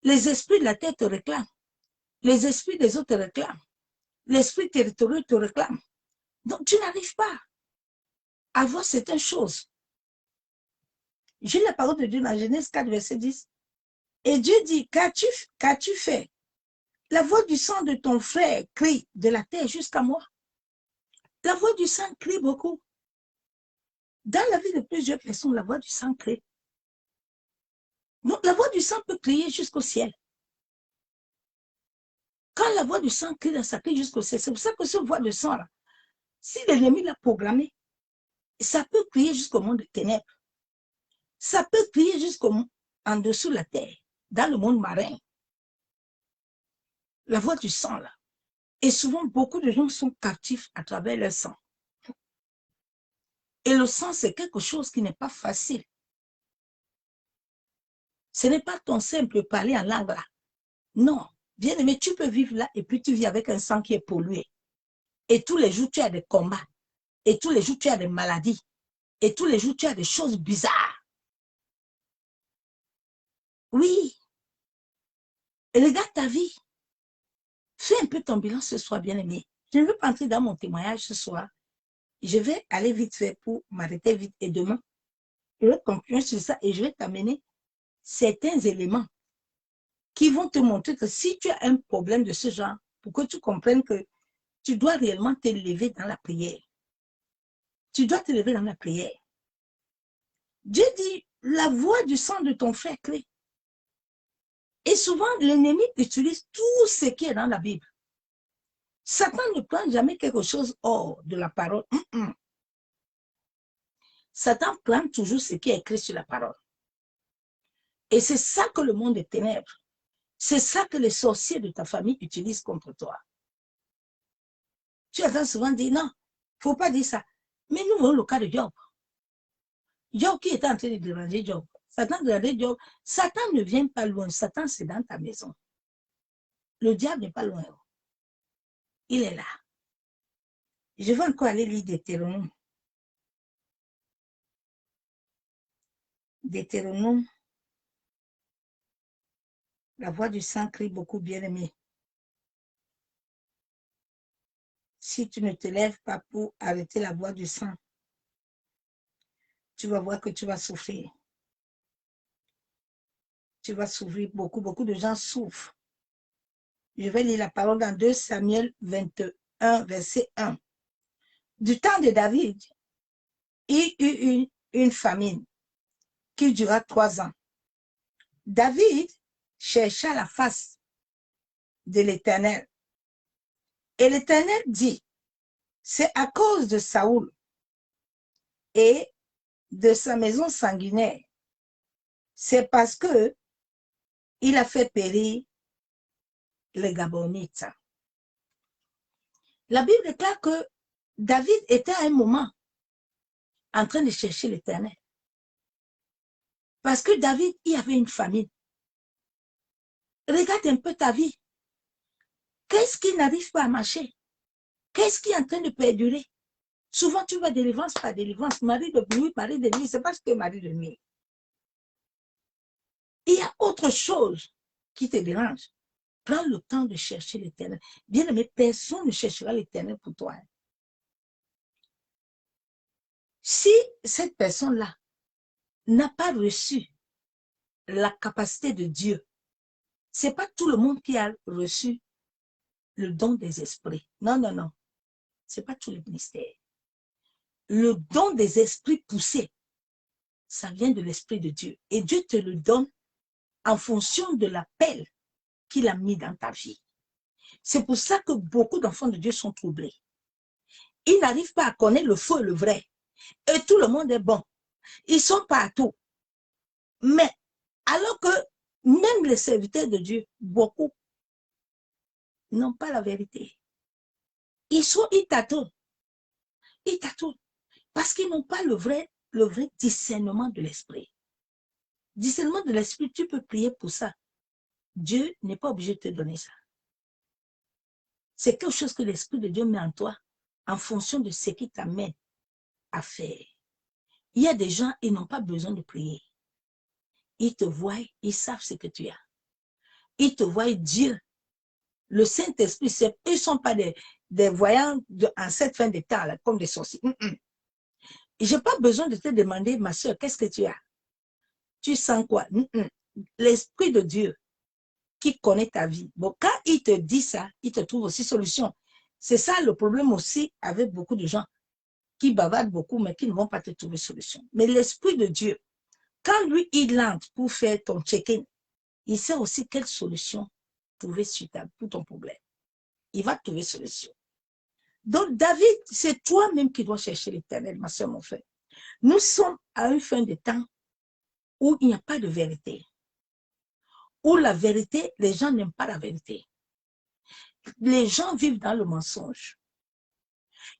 [SPEAKER 1] Les esprits de la terre te réclament. Les esprits des autres te réclament. L'esprit territorial te réclame. Donc, tu n'arrives pas à voir certaines choses. J'ai la parole de Dieu dans Genèse 4, verset 10. Et Dieu dit, qu'as-tu fait? La voix du sang de ton frère crie de la terre jusqu'à moi. La voix du sang crie beaucoup. Dans la vie de plusieurs personnes, la voix du sang crie. Donc, la voix du sang peut crier jusqu'au ciel. Quand la voix du sang crie, ça crie jusqu'au ciel. C'est pour ça que cette voix de sang-là, si l'ennemi l'a programmé, ça peut crier jusqu'au monde des ténèbres. Ça peut crier jusqu'en dessous de la terre, dans le monde marin. La voix du sang, là. Et souvent, beaucoup de gens sont captifs à travers leur sang. Et le sang, c'est quelque chose qui n'est pas facile. Ce n'est pas ton simple parler en langue là. Non. Bien aimé, tu peux vivre là et puis tu vis avec un sang qui est pollué. Et tous les jours, tu as des combats. Et tous les jours, tu as des maladies. Et tous les jours, tu as des choses bizarres. Oui. Et regarde ta vie. Fais un peu ton bilan ce soir, bien aimé. Je ne veux pas entrer dans mon témoignage ce soir. Je vais aller vite fait pour m'arrêter vite. Et demain, je vais continuer sur ça et je vais t'amener certains éléments qui vont te montrer que si tu as un problème de ce genre, pour que tu comprennes que tu dois réellement te lever dans la prière. Tu dois te lever dans la prière. Dieu dit, la voix du sang de ton frère crie. Et souvent, l'ennemi utilise tout ce qui est dans la Bible. Satan ne prend jamais quelque chose hors de la parole. Satan prend toujours ce qui est écrit sur la parole. Et c'est ça que le monde des ténèbres, c'est ça que les sorciers de ta famille utilisent contre toi. Tu entends souvent dire, non, il ne faut pas dire ça. Mais nous voyons le cas de Job. Job qui était en train de déranger Job. Satan dérangeait Job. Satan ne vient pas loin. Satan, c'est dans ta maison. Le diable n'est pas loin. Il est là. Je vais encore aller lire Deutéronome. Deutéronome. La voix du sang crie beaucoup, bien-aimé. Si tu ne te lèves pas pour arrêter la voix du sang, tu vas voir que tu vas souffrir. Tu vas souffrir beaucoup. Beaucoup de gens souffrent. Je vais lire la parole dans 2 Samuel 21, verset 1. Du temps de David, il y eut une famine qui dura 3 ans. David chercha la face de l'Éternel. Et l'Éternel dit, c'est à cause de Saoul et de sa maison sanguinaire. C'est parce que il a fait périr les Gabonites. La Bible déclare que David était à un moment en train de chercher l'Éternel. Parce que David, il avait une famille. Regarde un peu ta vie. Qu'est-ce qui n'arrive pas à marcher? Qu'est-ce qui est en train de perdurer? Souvent, tu vas délivrance par délivrance. Mari de nuit, c'est parce que mari de nuit. Il y a autre chose qui te dérange. Prends le temps de chercher l'Éternel. Bien aimé, personne ne cherchera l'Éternel pour toi. Si cette personne-là n'a pas reçu la capacité de Dieu, ce n'est pas tout le monde qui a reçu le don des esprits. Non, non, non. Ce n'est pas tout le ministère. Le don des esprits poussés, ça vient de l'Esprit de Dieu. Et Dieu te le donne en fonction de l'appel qu'il a mis dans ta vie. C'est pour ça que beaucoup d'enfants de Dieu sont troublés. Ils n'arrivent pas à connaître le faux et le vrai. Et tout le monde est bon. Ils sont partout. Mais, alors que même les serviteurs de Dieu, beaucoup, n'ont pas la vérité. Ils tâtonnent. Ils tâtonnent. Parce qu'ils n'ont pas le vrai discernement de l'esprit. Discernement de l'esprit, tu peux prier pour ça. Dieu n'est pas obligé de te donner ça. C'est quelque chose que l'Esprit de Dieu met en toi en fonction de ce qui t'amène à faire. Il y a des gens, ils n'ont pas besoin de prier. Ils te voient, ils savent ce que tu as. Ils te voient dire, le Saint-Esprit, ils ne sont pas des voyants en cette fin de temps, là, comme des sorciers. Je n'ai pas besoin de te demander, ma soeur, qu'est-ce que tu as? Tu sens quoi? L'Esprit de Dieu qui connaît ta vie. Bon, quand il te dit ça, il te trouve aussi solution. C'est ça le problème aussi avec beaucoup de gens qui bavardent beaucoup, mais qui ne vont pas te trouver solution. Mais l'Esprit de Dieu, quand lui, il entre pour faire ton check-in, il sait aussi quelle solution trouver pour ton problème. Il va trouver solution. Donc, David, c'est toi-même qui dois chercher l'Éternel, ma soeur, mon frère. Nous sommes à une fin de temps où il n'y a pas de vérité. Où la vérité, les gens n'aiment pas la vérité. Les gens vivent dans le mensonge.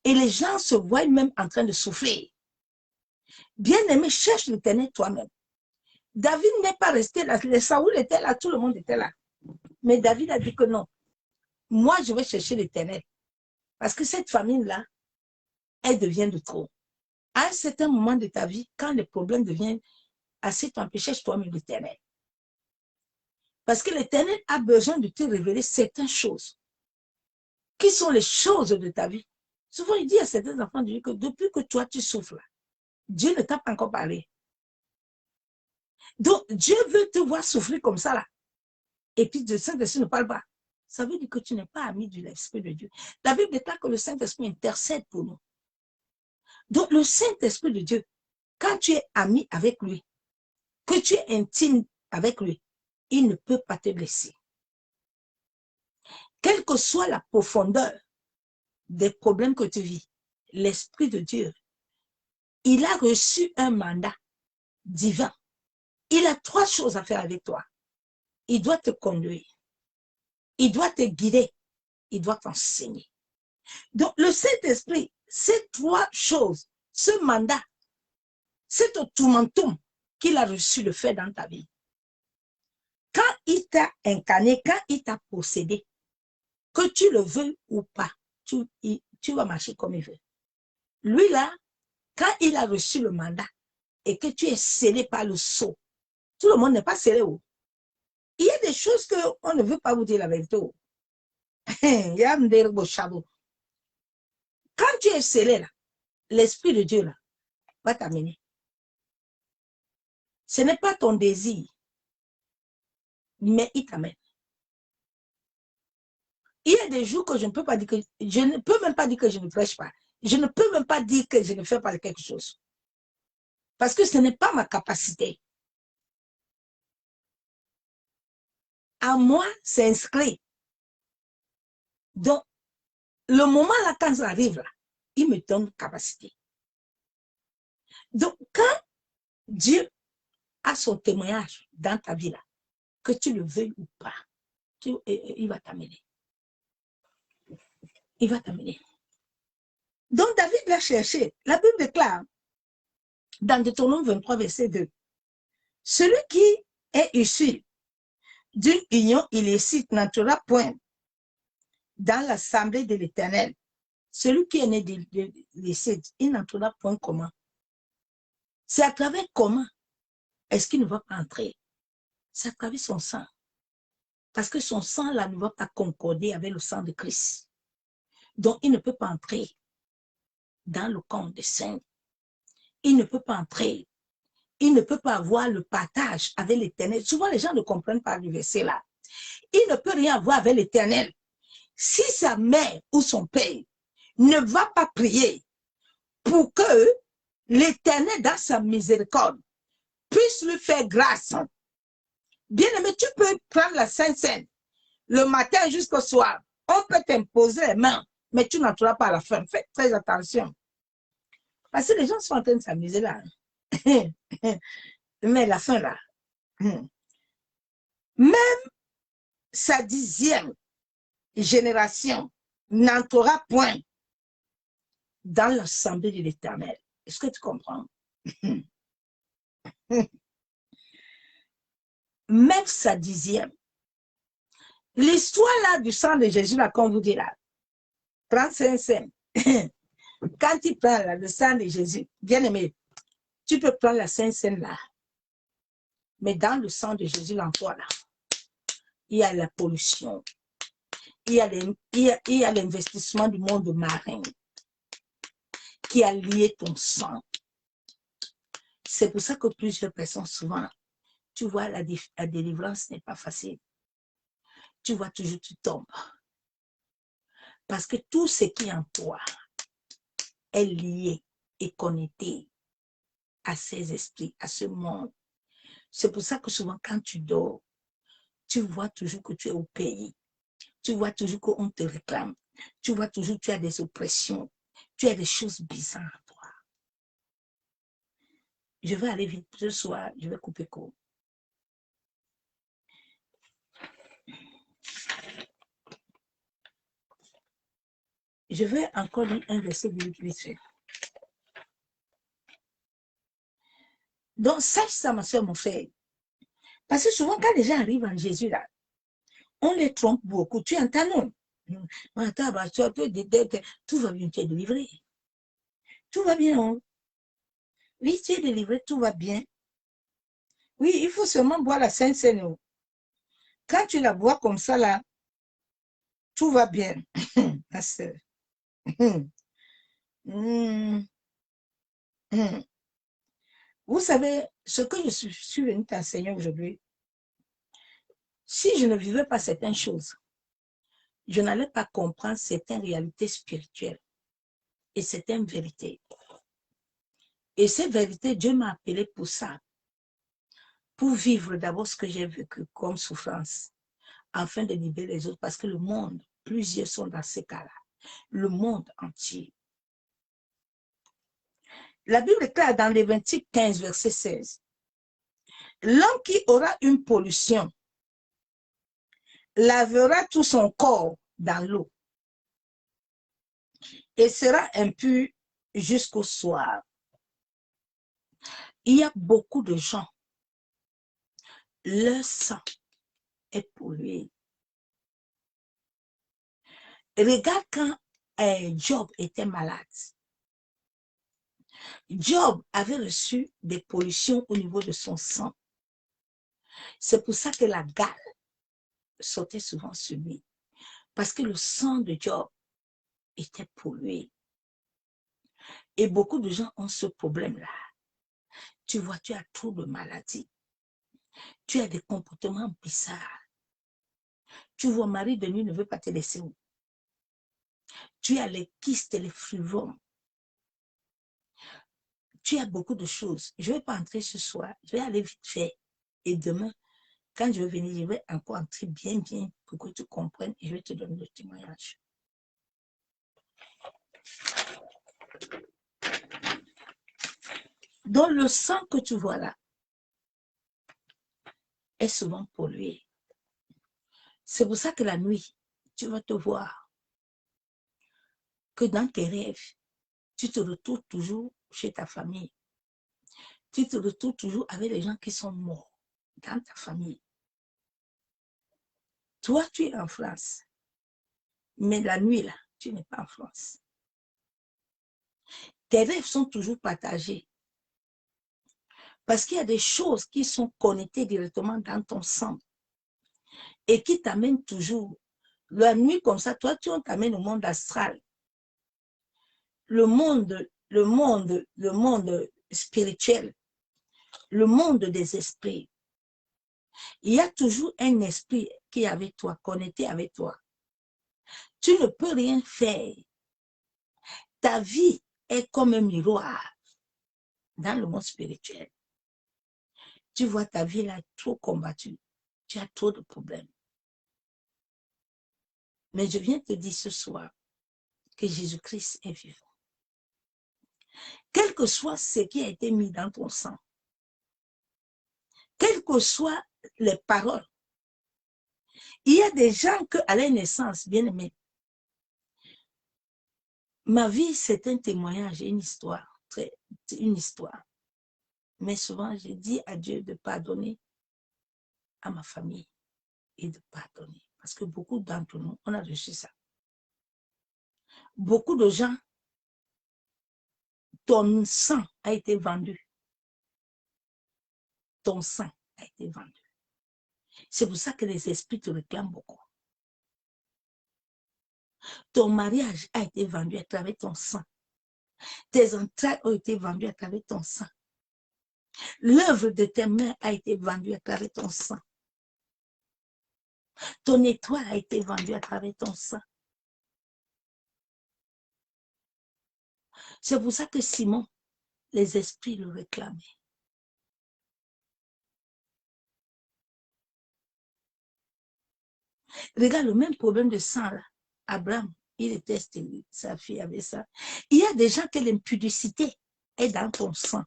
[SPEAKER 1] Et les gens se voient même en train de souffrir. Bien-aimé, cherche l'Éternel toi-même. David n'est pas resté là. Les Saoul étaient là, tout le monde était là. Mais David a dit que non. Moi, je vais chercher l'Éternel. Parce que cette famille-là, elle devient de trop. À un certain moment de ta vie, quand les problèmes deviennent assez tempés, cherche toi-même l'Éternel. Parce que l'Éternel a besoin de te révéler certaines choses. Qui sont les choses de ta vie? Souvent, il dit à certains enfants de Dieu que depuis que toi, tu souffres, Dieu ne t'a pas encore parlé. Donc, Dieu veut te voir souffrir comme ça, là. Et puis, le Saint-Esprit ne parle pas. Ça veut dire que tu n'es pas ami de l'Esprit de Dieu. La Bible déclare que le Saint-Esprit intercède pour nous. Donc, le Saint-Esprit de Dieu, quand tu es ami avec lui, que tu es intime avec lui, il ne peut pas te blesser. Quelle que soit la profondeur des problèmes que tu vis, l'Esprit de Dieu, il a reçu un mandat divin. Il a 3 choses à faire avec toi. Il doit te conduire. Il doit te guider. Il doit t'enseigner. Donc, le Saint-Esprit, ces 3 choses, ce mandat, cet automentum qu'il a reçu de faire dans ta vie, quand il t'a incarné, quand il t'a possédé, que tu le veux ou pas, tu vas marcher comme il veut. Lui là, quand il a reçu le mandat et que tu es scellé par le sceau, tout le monde n'est pas scellé. Il y a des choses qu'on ne veut pas vous dire la vérité. Quand tu es scellé là, l'Esprit de Dieu là, va t'amener. Ce n'est pas ton désir, mais il t'amène. Il y a des jours que je ne peux pas dire que, je ne peux même pas dire que je ne prêche pas. Je ne peux même pas dire que je ne fais pas quelque chose. Parce que ce n'est pas ma capacité. à moi, c'est inscrit. Donc, le moment là, quand ça arrive, là, il me donne capacité. Donc, quand Dieu a son témoignage dans ta vie là, que tu le veuilles ou pas, il va t'amener. Il va t'amener. Donc, David l'a cherché. La Bible déclare, dans Deutéronome 23, verset 2, celui qui est issu d'une union illicite n'entrera point dans l'assemblée de l'Éternel. Celui qui est né de l'illicite, il n'entrera point comment? C'est à travers comment est-ce qu'il ne va pas entrer? C'est à travers son sang. Parce que son sang là ne va pas concorder avec le sang de Christ. Donc, il ne peut pas entrer dans le camp des saints. Il ne peut pas entrer. Il ne peut pas avoir le partage avec l'Éternel. Souvent, les gens ne comprennent pas le verset là. Il ne peut rien avoir avec l'Éternel. Si sa mère ou son père ne va pas prier pour que l'Éternel, dans sa miséricorde, puisse lui faire grâce. Bien-aimé, tu peux prendre la Sainte Seine le matin jusqu'au soir. On peut t'imposer les mains, mais tu n'entreras pas à la fin. Faites très attention. Parce que les gens sont en train de s'amuser là. Mais la fin là. Même sa 10e génération n'entrera point dans l'assemblée de l'Éternel. Est-ce que tu comprends? Même sa 10e. L'histoire là du sang de Jésus, là, comme vous dites là, 35 cents. Quand tu prends là, le sang de Jésus, bien aimé, tu peux prendre la Sainte Seine là. Mais dans le sang de Jésus, l'emploi là, il y a la pollution. Il y a l'investissement du monde marin qui a lié ton sang. C'est pour ça que plusieurs personnes, souvent, tu vois, la délivrance n'est pas facile. Tu vois, toujours tu tombes. Parce que tout ce qui est en toi est lié et connecté à ces esprits, à ce monde. C'est pour ça que souvent, quand tu dors, tu vois toujours que tu es au pays. Tu vois toujours qu'on te réclame. Tu vois toujours que tu as des oppressions. Tu as des choses bizarres à toi. Je vais aller vite ce soir, je vais couper court. Je vais encore lire un verset vite fait. Donc, sache ça, ma soeur, mon frère. Parce que souvent, quand les gens arrivent en Jésus, là, on les trompe beaucoup. Tu entends, non? Tout va bien, tu es délivré. Tout va bien, non? Oui, tu es délivré, tout va bien. Oui, il faut seulement boire la Sainte Seine. Quand tu la bois comme ça, là, tout va bien. Ma soeur. Vous savez, ce que je suis venue t'enseigner aujourd'hui, si je ne vivais pas certaines choses, je n'allais pas comprendre certaines réalités spirituelles et certaines vérités. Et ces vérités, Dieu m'a appelé pour ça, pour vivre d'abord ce que j'ai vécu comme souffrance, afin de libérer les autres, parce que le monde, plusieurs sont dans ces cas-là, le monde entier. La Bible est claire dans Lévitique 15, verset 16. L'homme qui aura une pollution lavera tout son corps dans l'eau et sera impur jusqu'au soir. Il y a beaucoup de gens, leur sang est pollué. Regarde quand Job était malade. Job avait reçu des pollutions au niveau de son sang. C'est pour ça que la gale sortait souvent sur lui. Parce que le sang de Job était pollué. Et beaucoup de gens ont ce problème-là. Tu vois, tu as trop de maladies. Tu as des comportements bizarres. Tu vois, Marie de nuit ne veut pas te laisser où. Tu as les kystes et les fibromes. Tu as beaucoup de choses. Je ne vais pas entrer ce soir. Je vais aller vite fait. Et demain, Quand je vais venir, je vais encore entrer bien pour que tu comprennes et je vais te donner le témoignage. Donc, le sang que tu vois là est souvent pollué. C'est pour ça que la nuit, tu vas te voir que dans tes rêves, tu te retrouves toujours chez ta famille. Tu te retrouves toujours avec les gens qui sont morts dans ta famille. Toi, tu es en France. Mais la nuit, là, tu n'es pas en France. Tes rêves sont toujours partagés. Parce qu'il y a des choses qui sont connectées directement dans ton sang et qui t'amènent toujours. La nuit, comme ça, toi, tu t'amènes au monde astral. Le monde spirituel, le monde des esprits. Il y a toujours un esprit qui est avec toi, connecté avec toi. Tu ne peux rien faire. Ta vie est comme un miroir dans le monde spirituel. Tu vois ta vie là trop combattue. Tu as trop de problèmes. Mais je viens te dire ce soir que Jésus-Christ est vivant. Quel que soit ce qui a été mis dans ton sang, quelles que soient les paroles, il y a des gens qu'à la naissance, bien aimés, ma vie c'est un témoignage, une histoire, une histoire. Mais souvent, je dis à Dieu de pardonner à ma famille et de pardonner. Parce que beaucoup d'entre nous, on a reçu ça. Beaucoup de gens, ton sang a été vendu. Ton sang a été vendu. C'est pour ça que les esprits te réclament beaucoup. Ton mariage a été vendu à travers ton sang. Tes entrailles ont été vendues à travers ton sang. L'œuvre de tes mains a été vendue à travers ton sang. Ton étoile a été vendue à travers ton sang. C'est pour ça que Simon, les esprits le réclamaient. Regarde le même problème de sang là. Abraham, il était stérile, sa fille avait ça. Il y a des gens que l'impudicité est dans ton sang.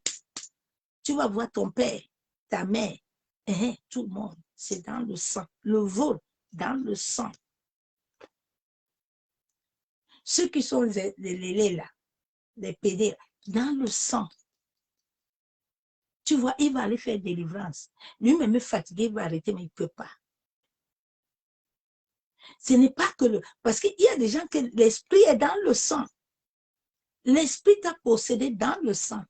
[SPEAKER 1] Tu vas voir ton père, ta mère, tout le monde, c'est dans le sang. Le vol, dans le sang. Ceux qui sont les là, les pédés, dans le sang. Tu vois, il va aller faire délivrance. Lui-même est fatigué, il va arrêter, mais il ne peut pas. Ce n'est pas que le... Parce qu'il y a des gens que l'esprit est dans le sang. L'esprit t'a possédé dans le sang.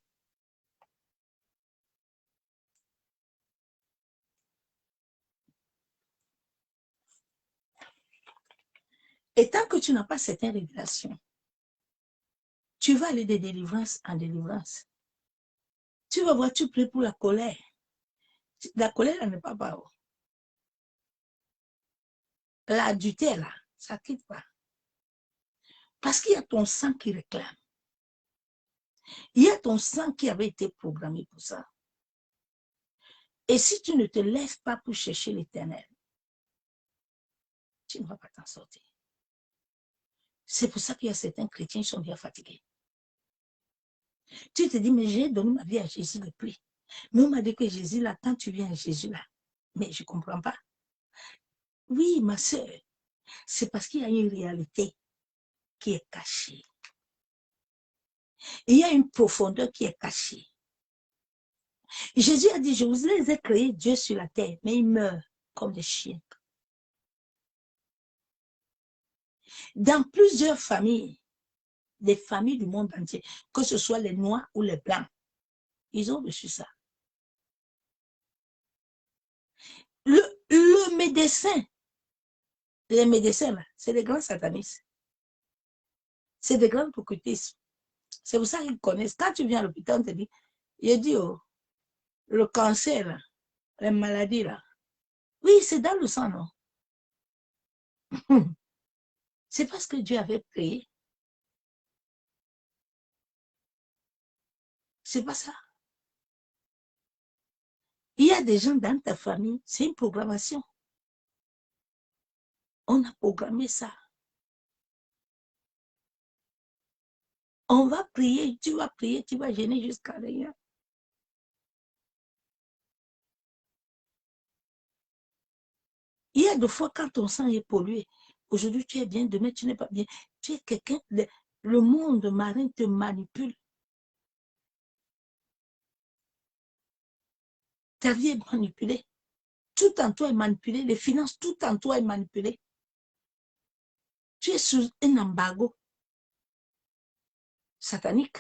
[SPEAKER 1] Et tant que tu n'as pas cette révélation, tu vas aller de délivrance en délivrance. Tu vas voir, tu pries pour la colère. La colère, elle n'est pas bas. L'adultère, là, ça ne quitte pas. Parce qu'il y a ton sang qui réclame. Il y a ton sang qui avait été programmé pour ça. Et si tu ne te laisses pas pour chercher l'Éternel, tu ne vas pas t'en sortir. C'est pour ça qu'il y a certains chrétiens qui sont bien fatigués. Tu te dis, mais j'ai donné ma vie à Jésus depuis. Mais on m'a dit que Jésus, là, quand tu viens à Jésus, là, mais je ne comprends pas. Oui, ma soeur, c'est parce qu'il y a une réalité qui est cachée. Il y a une profondeur qui est cachée. Jésus a dit, je vous ai créé Dieu sur la terre, mais ils meurent comme des chiens. Dans plusieurs familles, des familles du monde entier, que ce soit les noirs ou les blancs, ils ont reçu ça. Le médecin, les médecins, c'est des grands satanistes. C'est des grands hypocritismes. C'est pour ça qu'ils connaissent. Quand tu viens à l'hôpital, on te dit, il dit, oh, le cancer, là, les maladies, là. Oui, c'est dans le sang, non? C'est parce que Dieu avait créé. C'est pas ça. Il y a des gens dans ta famille, c'est une programmation. On a programmé ça. On va prier, tu vas gêner jusqu'à rien. Il y a des fois quand ton sang est pollué, aujourd'hui tu es bien, demain tu n'es pas bien. Tu es quelqu'un, le monde marin te manipule. Ta vie est manipulée. Tout en toi est manipulé. Les finances, tout en toi est manipulé. Tu es sous un embargo satanique.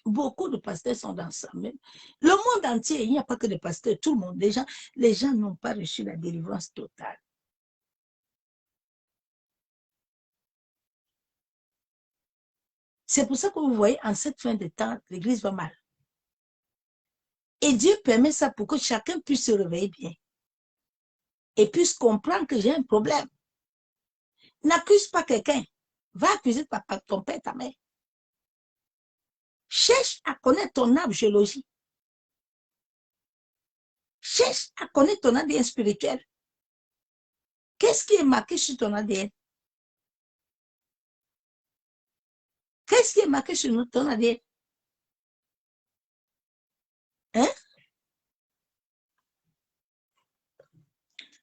[SPEAKER 1] Beaucoup de pasteurs sont dans ça même. Le monde entier, il n'y a pas que des pasteurs, tout le monde. Les gens n'ont pas reçu la délivrance totale. C'est pour ça que vous voyez, en cette fin de temps, l'Église va mal. Et Dieu permet ça pour que chacun puisse se réveiller bien. Et puisse comprendre que j'ai un problème. N'accuse pas quelqu'un. Va accuser ton père, ta mère. Cherche à connaître ton arbre géologique. Cherche à connaître ton ADN spirituel. Qu'est-ce qui est marqué sur ton ADN? Qu'est-ce qui est marqué sur ton ADN? Hein?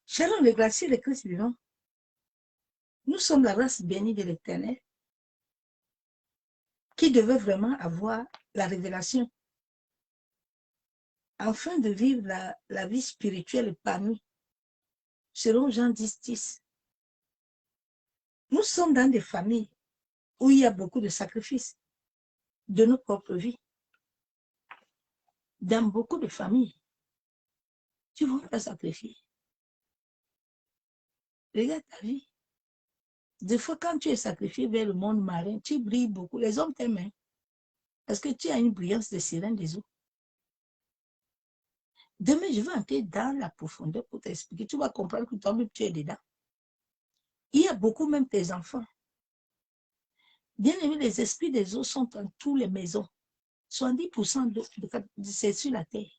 [SPEAKER 1] Chers les glaciers de Christ vivant, nous sommes la race bénie de l'Éternel qui devait vraiment avoir la révélation afin de vivre la vie spirituelle épanouie, selon Jean 10. Nous sommes dans des familles où il y a beaucoup de sacrifices de nos propres vies. Dans beaucoup de familles, tu ne vas pas sacrifier. Regarde ta vie. Des fois, quand tu es sacrifié vers le monde marin, tu brilles beaucoup. Les hommes t'aiment, hein, parce que tu as une brillance de sirène des eaux. Demain, je vais entrer dans la profondeur pour t'expliquer. Tu vas comprendre que toi-même, tu es dedans. Il y a beaucoup, même tes enfants. Bien aimé, les esprits des eaux sont dans toutes les maisons. 70% c'est sur la terre.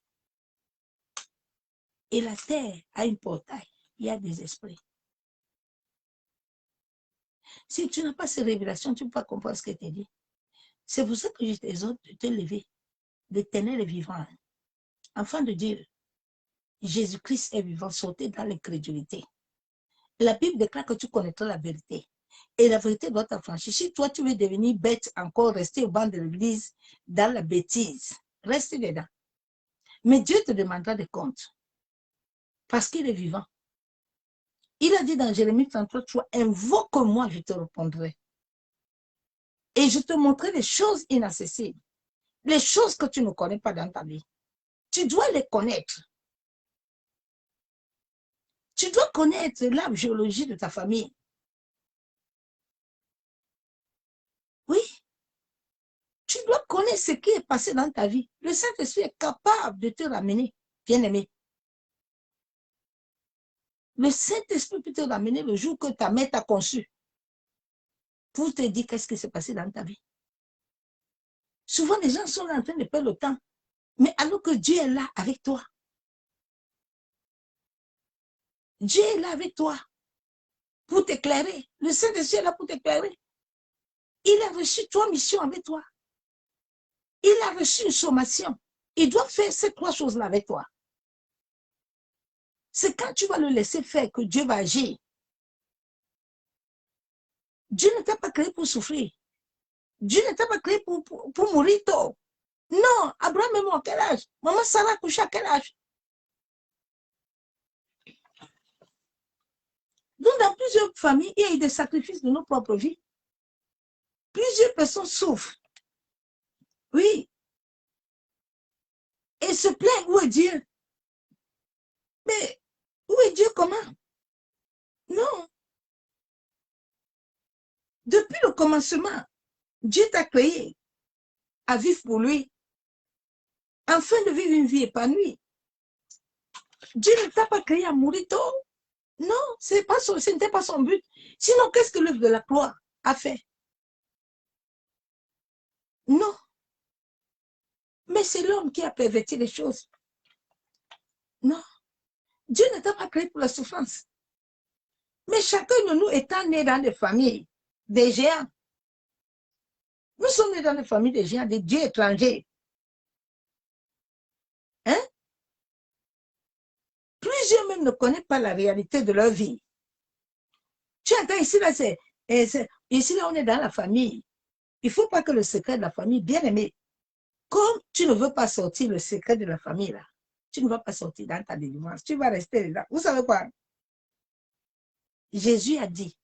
[SPEAKER 1] Et la terre a un portail. Il y a des esprits. Si tu n'as pas ces révélations, tu ne peux pas comprendre ce que tu dit. C'est pour ça que je t'exhorte de te lever, de tenir le vivant. Afin de dire, Jésus-Christ est vivant, sauter dans l'incrédulité. La Bible déclare que tu connaîtras la vérité. Et la vérité doit t'affranchir. Si toi, tu veux devenir bête encore, rester au banc de l'église, dans la bêtise, reste dedans. Mais Dieu te demandera des comptes. Parce qu'il est vivant. Il a dit dans Jérémie 33, tu vois, invoque-moi, je te répondrai. Et je te montrerai les choses inaccessibles. Les choses que tu ne connais pas dans ta vie. Tu dois les connaître. Tu dois connaître l'arbre géologique de ta famille. Oui. Tu dois connaître ce qui est passé dans ta vie. Le Saint-Esprit est capable de te ramener, bien-aimé. Le Saint-Esprit peut te ramener le jour que ta mère t'a conçu pour te dire qu'est-ce qui s'est passé dans ta vie. Souvent, les gens sont en train de perdre le temps, mais alors que Dieu est là avec toi. Dieu est là avec toi pour t'éclairer. Le Saint-Esprit est là pour t'éclairer. Il a reçu 3 missions avec toi. Il a reçu une sommation. Il doit faire ces 3 choses-là avec toi. C'est quand tu vas le laisser faire que Dieu va agir. Dieu ne t'a pas créé pour souffrir. Dieu ne t'a pas créé pour mourir tôt. Non, Abraham est mort à quel âge? Maman Sarah a couché à quel âge? Donc, dans plusieurs familles, il y a eu des sacrifices de nos propres vies. Plusieurs personnes souffrent. Oui. Et se plaignent, où est Dieu? Mais où est Dieu comment? Non. Depuis le commencement, Dieu t'a créé à vivre pour lui, afin de vivre une vie épanouie. Dieu ne t'a pas créé à mourir tôt. Non, ce n'était pas son but. Sinon, qu'est-ce que l'œuvre de la croix a fait? Non. Mais c'est l'homme qui a perverti les choses. Non. Dieu ne t'a pas créé pour la souffrance. Mais chacun de nous étant né dans des familles, des géants. Nous sommes nés dans des familles des géants, des dieux étrangers. Hein? Plusieurs même ne connaissent pas la réalité de leur vie. Tu entends ici, là, ici, là, on est dans la famille. Il ne faut pas que le secret de la famille, bien aimé, comme tu ne veux pas sortir le secret de la famille, là, tu ne vas pas sortir dans ta délivrance. Tu vas rester là. Vous savez quoi? Jésus a dit,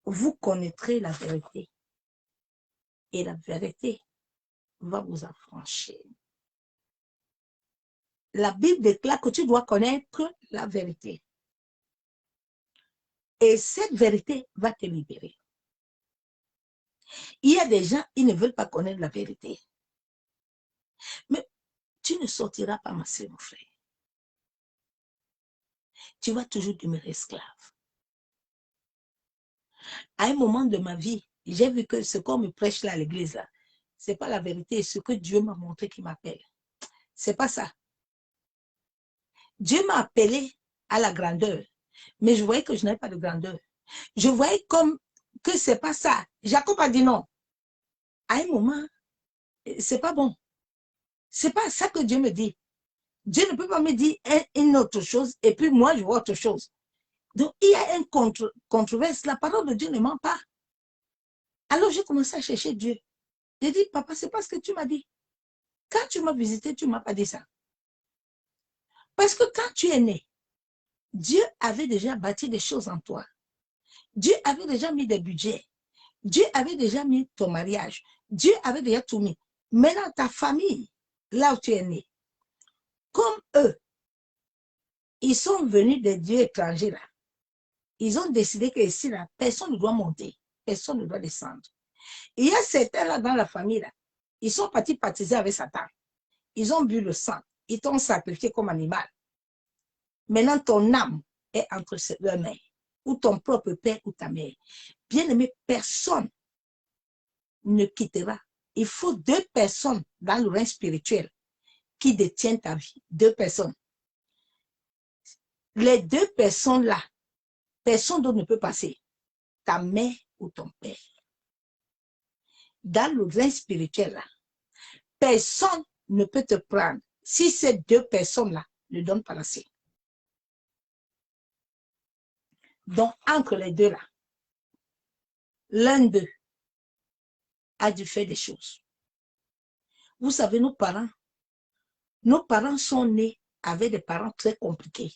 [SPEAKER 1] vous connaîtrez la vérité. Et la vérité va vous affranchir. La Bible déclare que tu dois connaître la vérité. Et cette vérité va te libérer. Il y a des gens, ils ne veulent pas connaître la vérité. Mais tu ne sortiras pas, ma soeur, mon frère. Tu vas toujours demeurer esclave. À un moment de ma vie, j'ai vu que ce qu'on me prêche là à l'église, là, ce n'est pas la vérité, ce que Dieu m'a montré qui m'appelle. Ce n'est pas ça. Dieu m'a appelé à la grandeur, mais je voyais que je n'avais pas de grandeur. Je voyais comme que ce n'est pas ça. Jacob a dit non. À un moment, ce n'est pas bon. Ce n'est pas ça que Dieu me dit. Dieu ne peut pas me dire une autre chose et puis moi, je vois autre chose. Donc, il y a une controverse. La parole de Dieu ne ment pas. Alors, j'ai commencé à chercher Dieu. J'ai dit, papa, c'est pas ce que tu m'as dit. Quand tu m'as visité, tu ne m'as pas dit ça. Parce que quand tu es né, Dieu avait déjà bâti des choses en toi. Dieu avait déjà mis des budgets. Dieu avait déjà mis ton mariage. Dieu avait déjà tout mis. Maintenant, ta famille, là où tu es né, comme eux, ils sont venus des dieux étrangers là. Ils ont décidé que ici, là, personne ne doit monter, personne ne doit descendre. Il y a certains là dans la famille là, ils sont partis baptiser avec Satan. Ils ont bu le sang, ils t'ont sacrifié comme animal. Maintenant, ton âme est entre leurs mains, ou ton propre père ou ta mère. Bien aimé, personne ne quittera. Il faut 2 personnes dans le règne spirituel qui détiennent ta vie. 2 personnes. Les 2 personnes-là, personne d'autre ne peut passer. Ta mère ou ton père. Dans le règne spirituel, là, personne ne peut te prendre si ces 2 personnes-là ne donnent pas l'assez. Donc, entre les 2 là, l'un d'eux a dû faire des choses. Vous savez, nos parents sont nés avec des parents très compliqués.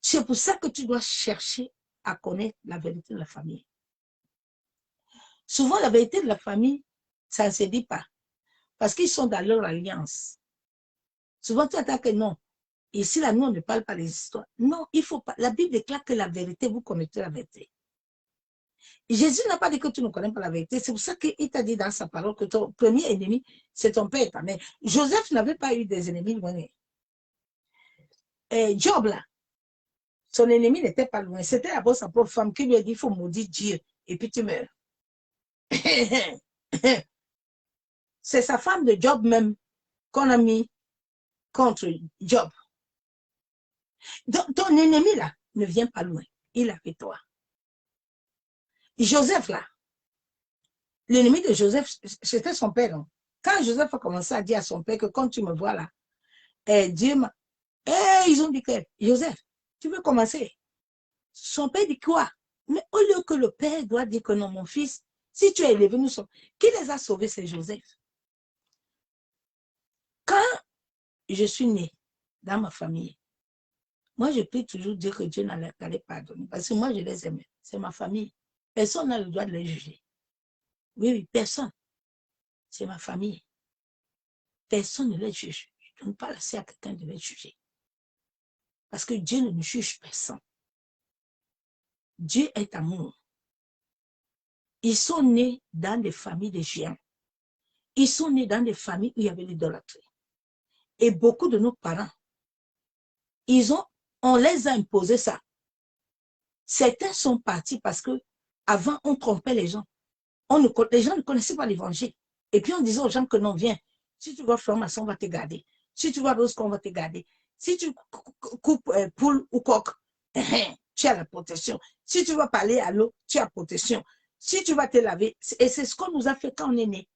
[SPEAKER 1] C'est pour ça que tu dois chercher à connaître la vérité de la famille. Souvent, la vérité de la famille, ça ne se dit pas. Parce qu'ils sont dans leur alliance. Souvent, tu attends que non. Ici, là, nous, on ne parle pas des histoires. Non, il ne faut pas. La Bible déclare que la vérité, vous connaissez la vérité. Jésus n'a pas dit que tu ne connais pas la vérité. C'est pour ça qu'il t'a dit dans sa parole que ton premier ennemi, c'est ton père et ta mère. Joseph n'avait pas eu des ennemis loin. Job, là, son ennemi n'était pas loin. C'était d'abord sa propre femme qui lui a dit, il faut maudire Dieu, et puis tu meurs. C'est sa femme de Job même qu'on a mis contre Job. Donc, ton ennemi, là, ne vient pas loin. Il est avec toi. Joseph, là, l'ennemi de Joseph, c'était son père. Non? Quand Joseph a commencé à dire à son père que quand tu me vois là, Dieu m'a... ils ont dit que, Joseph, tu veux commencer? Son père dit quoi? Mais au lieu que le père doit dire que non, mon fils, si tu es élevé, nous sommes... Qui les a sauvés, c'est Joseph. Quand je suis née dans ma famille, moi, je peux toujours dire que Dieu n'allait pardonner. Parce que moi, je les aimais. C'est ma famille. Personne n'a le droit de les juger. Oui, oui, personne. C'est ma famille. Personne ne les juge. Je ne donne pas l'accès à quelqu'un de les juger. Parce que Dieu ne juge personne. Dieu est amour. Ils sont nés dans des familles de géants. Ils sont nés dans des familles où il y avait l'idolâtrie. Et beaucoup de nos parents, on les a imposé ça. Certains sont partis parce que avant on trompait les gens. Les gens ne connaissaient pas l'évangile. Et puis on disait aux gens que non, viens, si tu vas franc-maçon, on va te garder. Si tu vois rose, qu'on va te garder. Si tu coupes poule ou coq, tu as la protection. Si tu vas parler à l'eau, tu as protection. Si tu vas te laver, et c'est ce qu'on nous a fait quand on est né.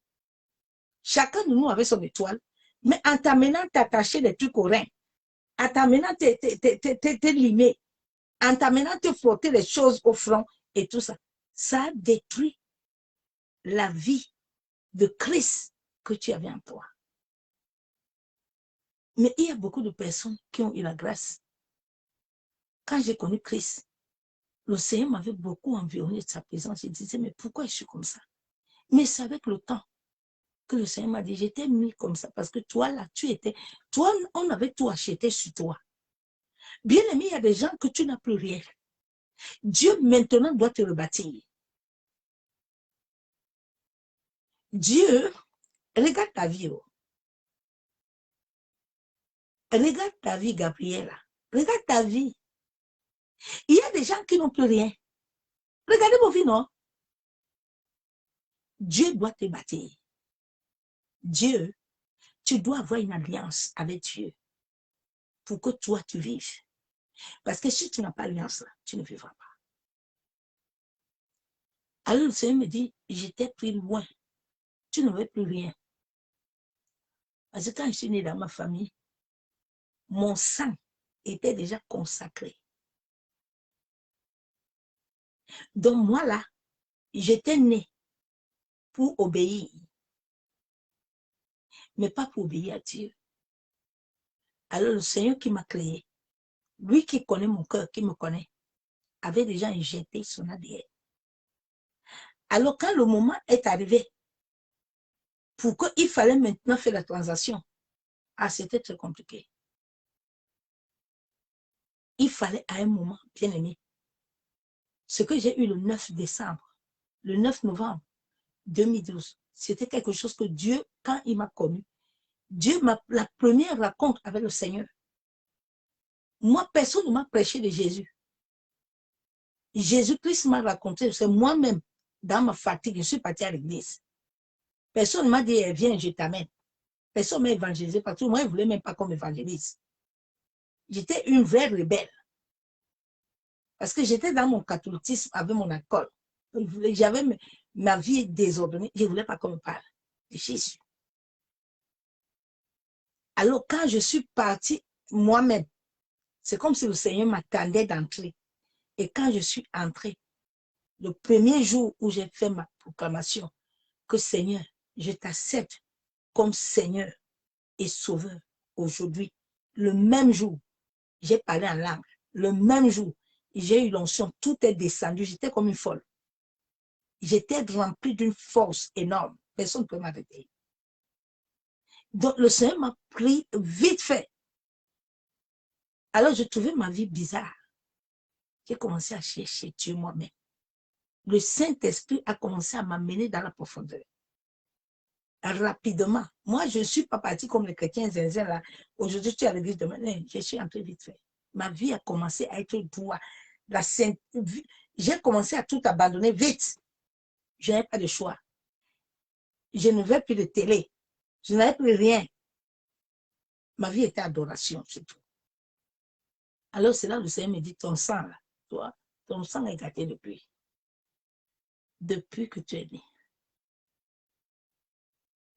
[SPEAKER 1] Chacun de nous avait son étoile, mais en t'amenant t'attacher des trucs au rein, en t'amenant te limer, en t'amenant te frotter les choses au front et tout ça, ça a détruit la vie de Christ que tu avais en toi. Mais il y a beaucoup de personnes qui ont eu la grâce. Quand j'ai connu Christ, le Seigneur m'avait beaucoup environné de sa présence. Je disais, mais pourquoi je suis comme ça? Mais c'est avec le temps que le Seigneur m'a dit, j'étais mis comme ça parce que toi, là, toi, on avait tout acheté sur toi. Bien aimé, il y a des gens que tu n'as plus rien. Dieu, maintenant, doit te rebâtir. Dieu, regarde ta vie. Oh. Regarde ta vie, Gabriela. Regarde ta vie. Il y a des gens qui n'ont plus rien. Regardez vos vies, non? Dieu doit te bâtir. Dieu, tu dois avoir une alliance avec Dieu pour que toi, tu vives. Parce que si tu n'as pas l'alliance, tu ne vivras pas. Alors le Seigneur me dit, j'étais pris loin. Tu n'avais plus rien. Parce que quand je suis née dans ma famille, mon sang était déjà consacré. Donc moi là, j'étais née pour obéir. Mais pas pour obéir à Dieu. Alors le Seigneur qui m'a créé, lui qui connaît mon cœur, qui me connaît, avait déjà injecté son ADN. Alors quand le moment est arrivé, pour qu'il fallait maintenant faire la transaction, c'était très compliqué. Il fallait à un moment, bien aimé, ce que j'ai eu le 9 décembre, le 9 novembre 2012, c'était quelque chose que Dieu, quand il m'a connu, Dieu m'a la première rencontre avec le Seigneur. Moi, personne ne m'a prêché de Jésus. Jésus-Christ m'a raconté, c'est moi-même, dans ma fatigue, je suis partie à l'église. Personne ne m'a dit, viens, je t'amène. Personne ne m'a évangélisé parce que moi, je ne voulais même pas qu'on m'évangélise. J'étais une vraie rebelle. Parce que j'étais dans mon catholicisme avec mon alcool. J'avais ma vie désordonnée. Je ne voulais pas qu'on me parle de Jésus. Alors, quand je suis partie moi-même, c'est comme si le Seigneur m'attendait d'entrer. Et quand je suis entrée, le premier jour où j'ai fait ma proclamation, que Seigneur, je t'accepte comme Seigneur et Sauveur aujourd'hui, le même jour, j'ai parlé en langue. Le même jour, j'ai eu l'onction, tout est descendu, j'étais comme une folle. J'étais remplie d'une force énorme. Personne ne peut m'arrêter. Donc, le Seigneur m'a pris vite fait. Alors, je trouvais ma vie bizarre. J'ai commencé à chercher Dieu moi-même. Le Saint-Esprit a commencé à m'amener dans la profondeur. Rapidement. Moi, je ne suis pas partie comme les chrétiens zinzin là. Aujourd'hui, tu es à l'église demain. Je suis entrée vite fait. Ma vie a commencé à être droit. J'ai commencé à tout abandonner vite. Je n'avais pas de choix. Je ne veux plus de télé. Je n'avais plus rien. Ma vie était adoration, c'est tout. Alors c'est là que le Seigneur me dit, ton sang là, toi, ton sang est gâté depuis. Depuis que tu es né.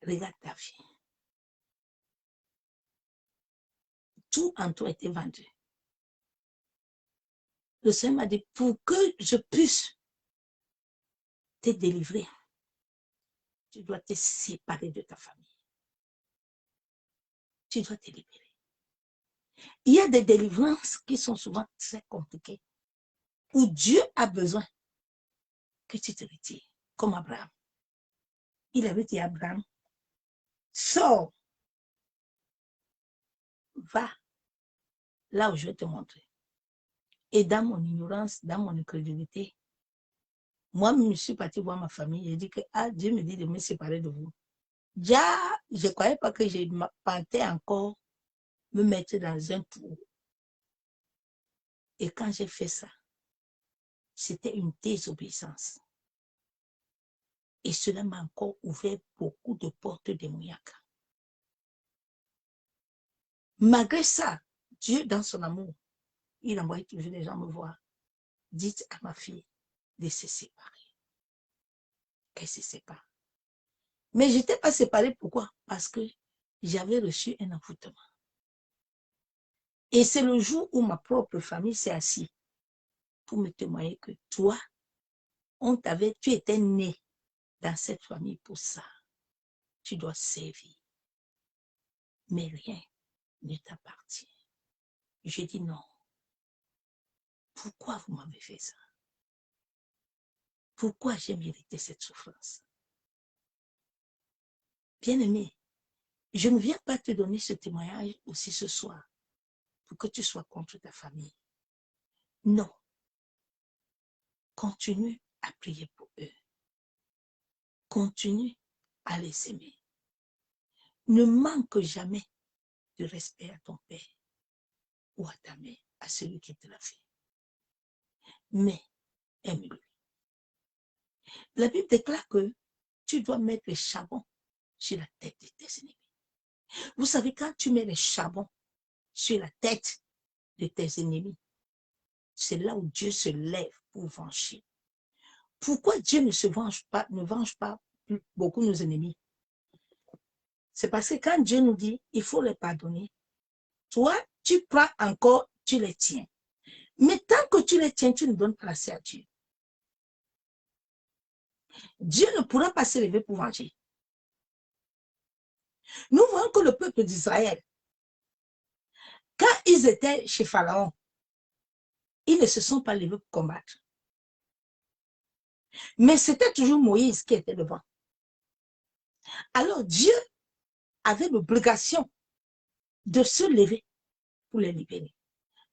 [SPEAKER 1] Regarde ta vie. Tout en toi était vendu. Le Seigneur m'a dit, pour que je puisse te délivrer, tu dois te séparer de ta famille. Tu dois te libérer. Il y a des délivrances qui sont souvent très compliquées, où Dieu a besoin que tu te retires, comme Abraham. Il avait dit à Abraham, sors, va là où je vais te montrer. Et dans mon ignorance, dans mon incrédulité, moi, je suis partie voir ma famille. J'ai dit que Dieu me dit de me séparer de vous. Déjà, je ne croyais pas que je partais encore me mettre dans un trou. Et quand j'ai fait ça, c'était une désobéissance. Et cela m'a encore ouvert beaucoup de portes démoniaques. Malgré ça, Dieu, dans son amour, il envoyait toujours des gens me voir. Dites à ma fille de se séparer. Elle se sépare. Mais je n'étais pas séparée, pourquoi? Parce que j'avais reçu un envoûtement. Et c'est le jour où ma propre famille s'est assise pour me témoigner que toi, tu étais né dans cette famille pour ça. Tu dois servir. Mais rien ne t'appartient. J'ai dit non. Pourquoi vous m'avez fait ça? Pourquoi j'ai mérité cette souffrance? Bien-aimé, je ne viens pas te donner ce témoignage aussi ce soir pour que tu sois contre ta famille. Non. Continue à prier pour eux. Continue à les aimer. Ne manque jamais de respect à ton père ou à ta mère, à celui qui te l'a fait. Mais aime-le. La Bible déclare que tu dois mettre le charbon sur la tête de tes ennemis. Vous savez, quand tu mets le charbon sur la tête de tes ennemis, c'est là où Dieu se lève pour venger. Pourquoi Dieu ne venge pas beaucoup nos ennemis? C'est parce que quand Dieu nous dit, il faut les pardonner, toi, tu prends encore, tu les tiens. Mais tant que tu les tiens, tu ne donnes pas assez à Dieu. Dieu ne pourra pas se lever pour venger. Nous voyons que le peuple d'Israël, quand ils étaient chez Pharaon, ils ne se sont pas levés pour combattre. Mais c'était toujours Moïse qui était devant. Alors Dieu avait l'obligation de se lever pour les libérer.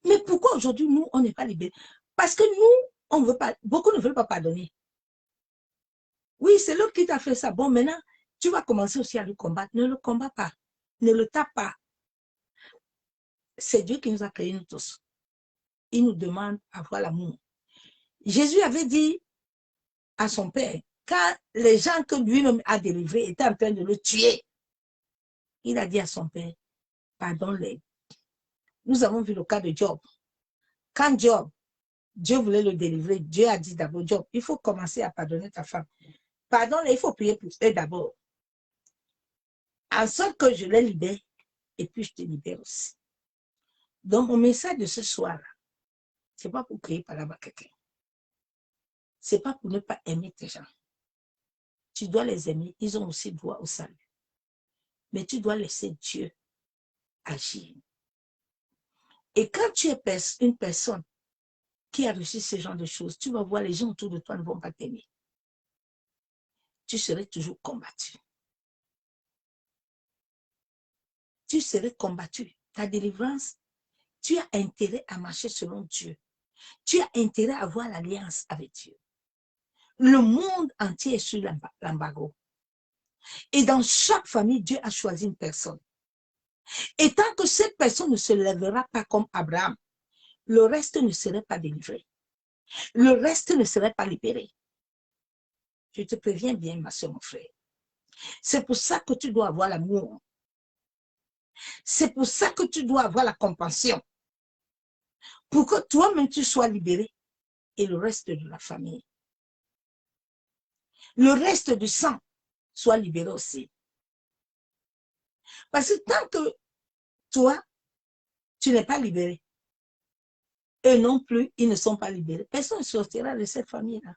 [SPEAKER 1] Mais pourquoi aujourd'hui, nous, on n'est pas libérés? Parce que nous, on ne veut pas, beaucoup ne veulent pas pardonner. Oui, c'est l'autre qui t'a fait ça. Bon, maintenant, tu vas commencer aussi à le combattre. Ne le combat pas. Ne le tape pas. C'est Dieu qui nous a créés, nous tous. Il nous demande d'avoir l'amour. Jésus avait dit à son père, quand les gens que lui-même a délivrés étaient en train de le tuer, il a dit à son père, pardonne-les. Nous avons vu le cas de Job. Quand Job, Dieu voulait le délivrer, Dieu a dit d'abord, Job, il faut commencer à pardonner ta femme. Pardonne-les, il faut prier pour eux d'abord. En sorte que je les libère, et puis je te libère aussi. Donc, mon message de ce soir-là, ce n'est pas pour crier par là-bas quelqu'un. Ce n'est pas pour ne pas aimer tes gens. Tu dois les aimer, ils ont aussi droit au salut. Mais tu dois laisser Dieu agir. Et quand tu es une personne qui a reçu ce genre de choses, tu vas voir les gens autour de toi ne vont pas t'aimer. Tu serais toujours combattu. Tu serais combattu. Ta délivrance, tu as intérêt à marcher selon Dieu. Tu as intérêt à avoir l'alliance avec Dieu. Le monde entier est sur l'embargo. Et dans chaque famille, Dieu a choisi une personne. Et tant que cette personne ne se lèvera pas comme Abraham, le reste ne serait pas délivré. Le reste ne serait pas libéré. Je te préviens bien, ma soeur, mon frère. C'est pour ça que tu dois avoir l'amour. C'est pour ça que tu dois avoir la compassion. Pour que toi-même tu sois libéré et le reste de la famille. Le reste du sang soit libéré aussi. Parce que tant que toi, tu n'es pas libéré, eux non plus, ils ne sont pas libérés, personne ne sortira de cette famille-là.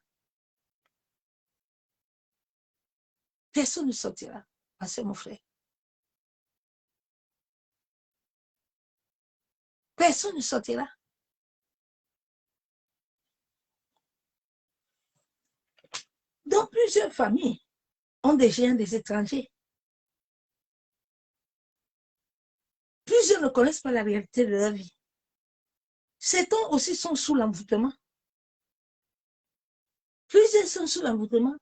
[SPEAKER 1] Personne ne sortira. Ma soeur, mon frère. Personne ne sortira. Dans plusieurs familles, ont des géants des étrangers. Plusieurs ne connaissent pas la réalité de leur vie. Certains aussi sont sous l'envoûtement. Plusieurs sont sous l'envoûtement.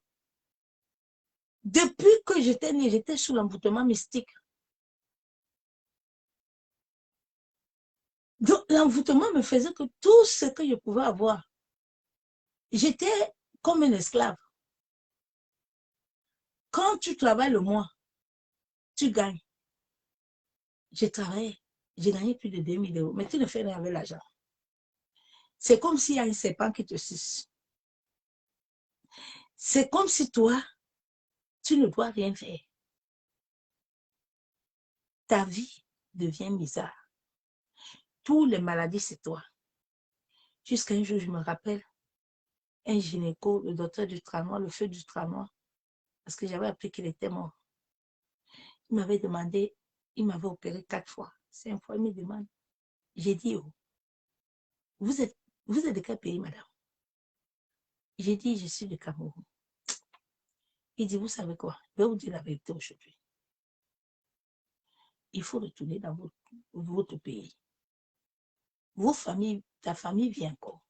[SPEAKER 1] Depuis que j'étais née, j'étais sous l'envoûtement mystique. Donc, l'envoûtement me faisait que tout ce que je pouvais avoir, j'étais comme un esclave. Quand tu travailles le mois, tu gagnes. J'ai travaillé. j'ai gagné plus de 2000 euros, mais tu ne fais rien avec l'argent. C'est comme s'il y a un serpent qui te suce. C'est comme si toi, tu ne dois rien faire. Ta vie devient bizarre. Toutes les maladies, c'est toi. Jusqu'à un jour, je me rappelle, un gynéco, le docteur du Tranois, le feu du Tranois, parce que j'avais appris qu'il était mort. Il m'avait demandé, il m'avait opéré 4 fois, 5 fois, il me demande. J'ai dit, oh, vous êtes de quel pays, madame? J'ai dit, je suis du Cameroun. Il dit, vous savez quoi? Je vais vous dire la vérité aujourd'hui. Il faut retourner dans votre pays. Vos familles, ta famille vient encore.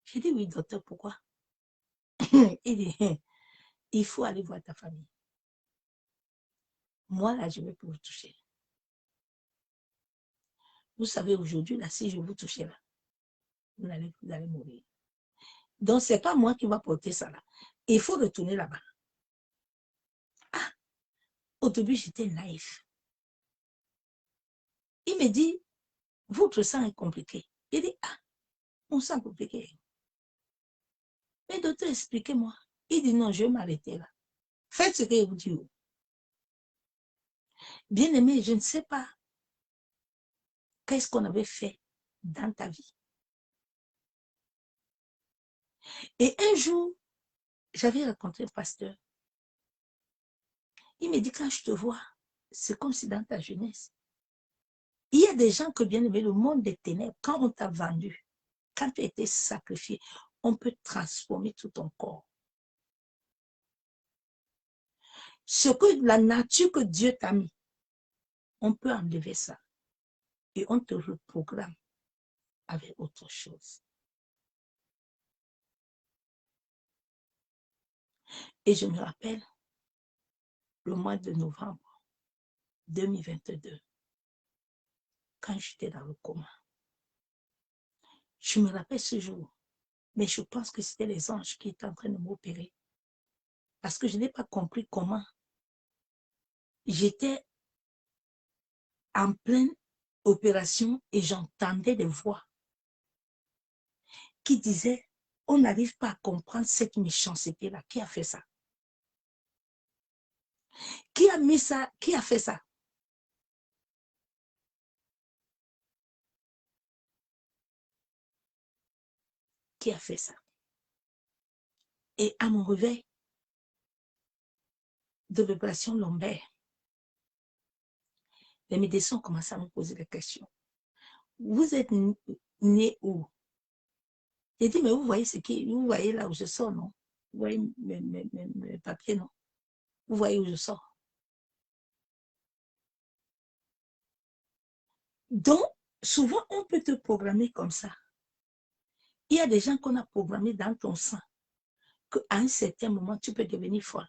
[SPEAKER 1] J'ai dit, oui, docteur, pourquoi? Il dit, il faut aller voir ta famille. Moi, là, je ne vais plus vous toucher. Vous savez, aujourd'hui, là, si je vous touchais là, vous allez mourir. Donc, ce n'est pas moi qui va porter ça là. Il faut retourner là-bas. Ah, au début, j'étais naïf. Il me dit, votre sang est compliqué. Il dit, ah, mon sang est compliqué. Mais docteur, expliquez-moi. Il dit, non, je vais m'arrêter là. Faites ce que vous dites. Bien aimé, je ne sais pas qu'est-ce qu'on avait fait dans ta vie. Et un jour, j'avais rencontré un pasteur. Il me dit, quand je te vois, c'est comme si dans ta jeunesse, il y a des gens que, bien aimé, le monde des ténèbres, quand on t'a vendu, quand tu as été sacrifié, on peut transformer tout ton corps. Ce que la nature que Dieu t'a mis, on peut enlever ça. Et on te reprogramme avec autre chose. Et je me rappelle, le mois de novembre 2022, quand j'étais dans le coma, je me rappelle ce jour, mais je pense que c'était les anges qui étaient en train de m'opérer. Parce que je n'ai pas compris comment. J'étais en pleine opération et j'entendais des voix qui disaient, on n'arrive pas à comprendre cette méchanceté-là. Qui a fait ça? Qui a mis ça? Qui a fait ça? Qui a fait ça? Et à mon réveil de l'opération lombaire, les médecins ont commencé à me poser des questions. Vous êtes né où? J'ai dit, mais vous voyez là où je sors, non? Vous voyez mes papiers, non? Vous voyez où je sors? Donc, souvent, on peut te programmer comme ça. Il y a des gens qu'on a programmés dans ton sang, qu'à un certain moment, tu peux devenir folle.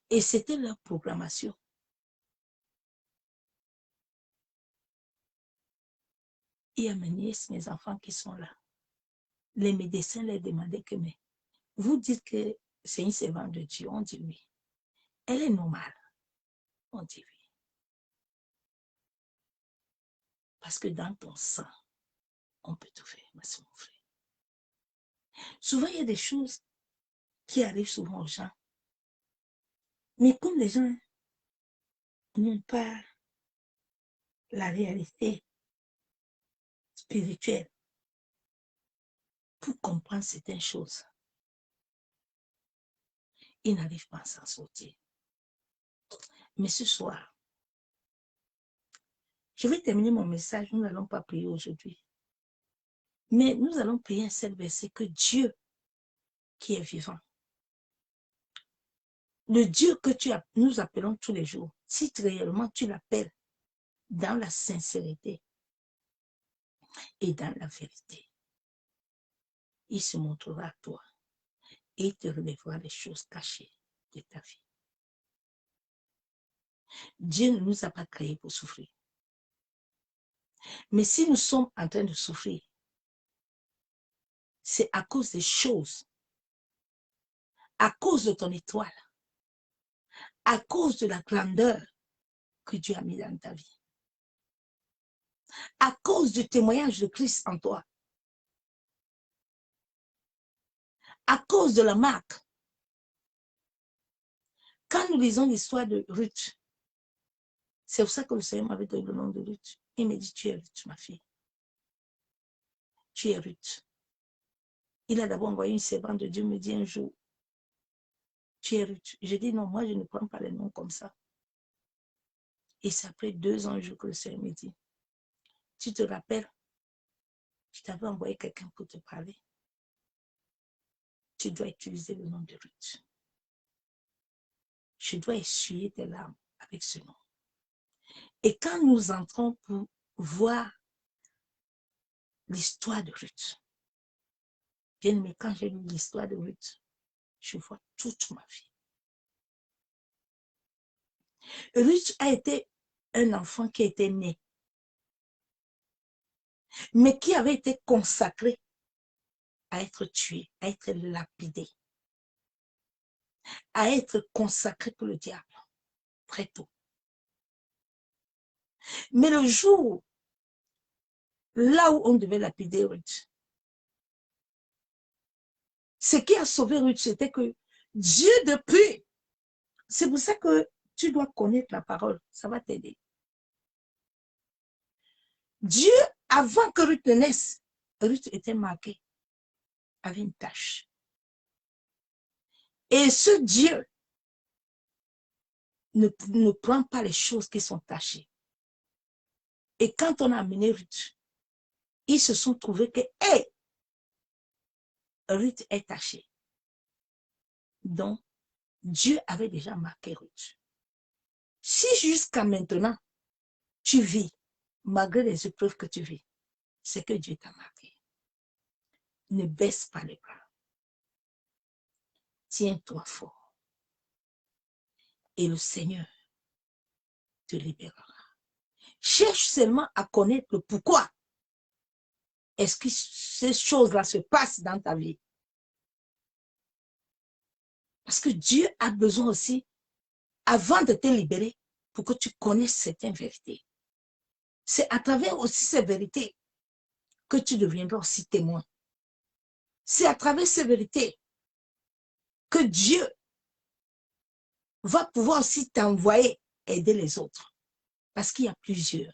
[SPEAKER 1] Et c'était leur programmation. Il y a mes nièces, mes enfants qui sont là. Les médecins leur demandaient que, mais vous dites que c'est une servante de Dieu. On dit oui. Elle est normale. On dit oui. Parce que dans ton sang, on peut tout faire, mon frère. Souvent, il y a des choses qui arrivent souvent aux gens. Mais comme les gens n'ont pas la réalité spirituelle pour comprendre certaines choses, ils n'arrivent pas à s'en sortir. Mais ce soir, je vais terminer mon message. Nous n'allons pas prier aujourd'hui. Mais nous allons prier un seul verset que Dieu qui est vivant, le Dieu que nous appelons tous les jours, si réellement tu l'appelles dans la sincérité et dans la vérité, il se montrera à toi et il te relèvera les choses cachées de ta vie. Dieu ne nous a pas créés pour souffrir. Mais si nous sommes en train de souffrir, c'est à cause des choses, à cause de ton étoile, à cause de la grandeur que Dieu a mis dans ta vie. À cause du témoignage de Christ en toi. À cause de la marque. Quand nous lisons l'histoire de Ruth, c'est pour ça que le Seigneur m'avait donné le nom de Ruth. Il m'a dit, tu es Ruth, ma fille. Tu es Ruth. Il a d'abord envoyé une servante de Dieu, me dit un jour, tu es Ruth. Je dis, non, moi, je ne prends pas les noms comme ça. Et c'est après 2 ans que le Seigneur me dit, tu te rappelles, je t'avais envoyé quelqu'un pour te parler. Tu dois utiliser le nom de Ruth. Je dois essuyer tes larmes avec ce nom. Et quand nous entrons pour voir l'histoire de Ruth, bien aimé, quand j'ai lu l'histoire de Ruth, je vois toute ma vie. Ruth a été un enfant qui était né, mais qui avait été consacré à être tué, à être lapidé, à être consacré pour le diable, très tôt. Mais le jour, là où on devait lapider Ruth, ce qui a sauvé Ruth, c'était que Dieu depuis, c'est pour ça que tu dois connaître la parole, ça va t'aider. Dieu, avant que Ruth ne naisse, Ruth était marquée, avait une tache. Et ce Dieu ne prend pas les choses qui sont tachées. Et quand on a amené Ruth, ils se sont trouvés que, hey, Ruth est tachée. Donc, Dieu avait déjà marqué Ruth. Si jusqu'à maintenant, tu vis, malgré les épreuves que tu vis, c'est que Dieu t'a marqué. Ne baisse pas les bras. Tiens-toi fort. Et le Seigneur te libérera. Cherche seulement à connaître le pourquoi est-ce que ces choses-là se passent dans ta vie. Parce que Dieu a besoin aussi, avant de te libérer, pour que tu connaisses certaines vérités. C'est à travers aussi ces vérités que tu deviendras aussi témoin. C'est à travers ces vérités que Dieu va pouvoir aussi t'envoyer aider les autres. Parce qu'il y a plusieurs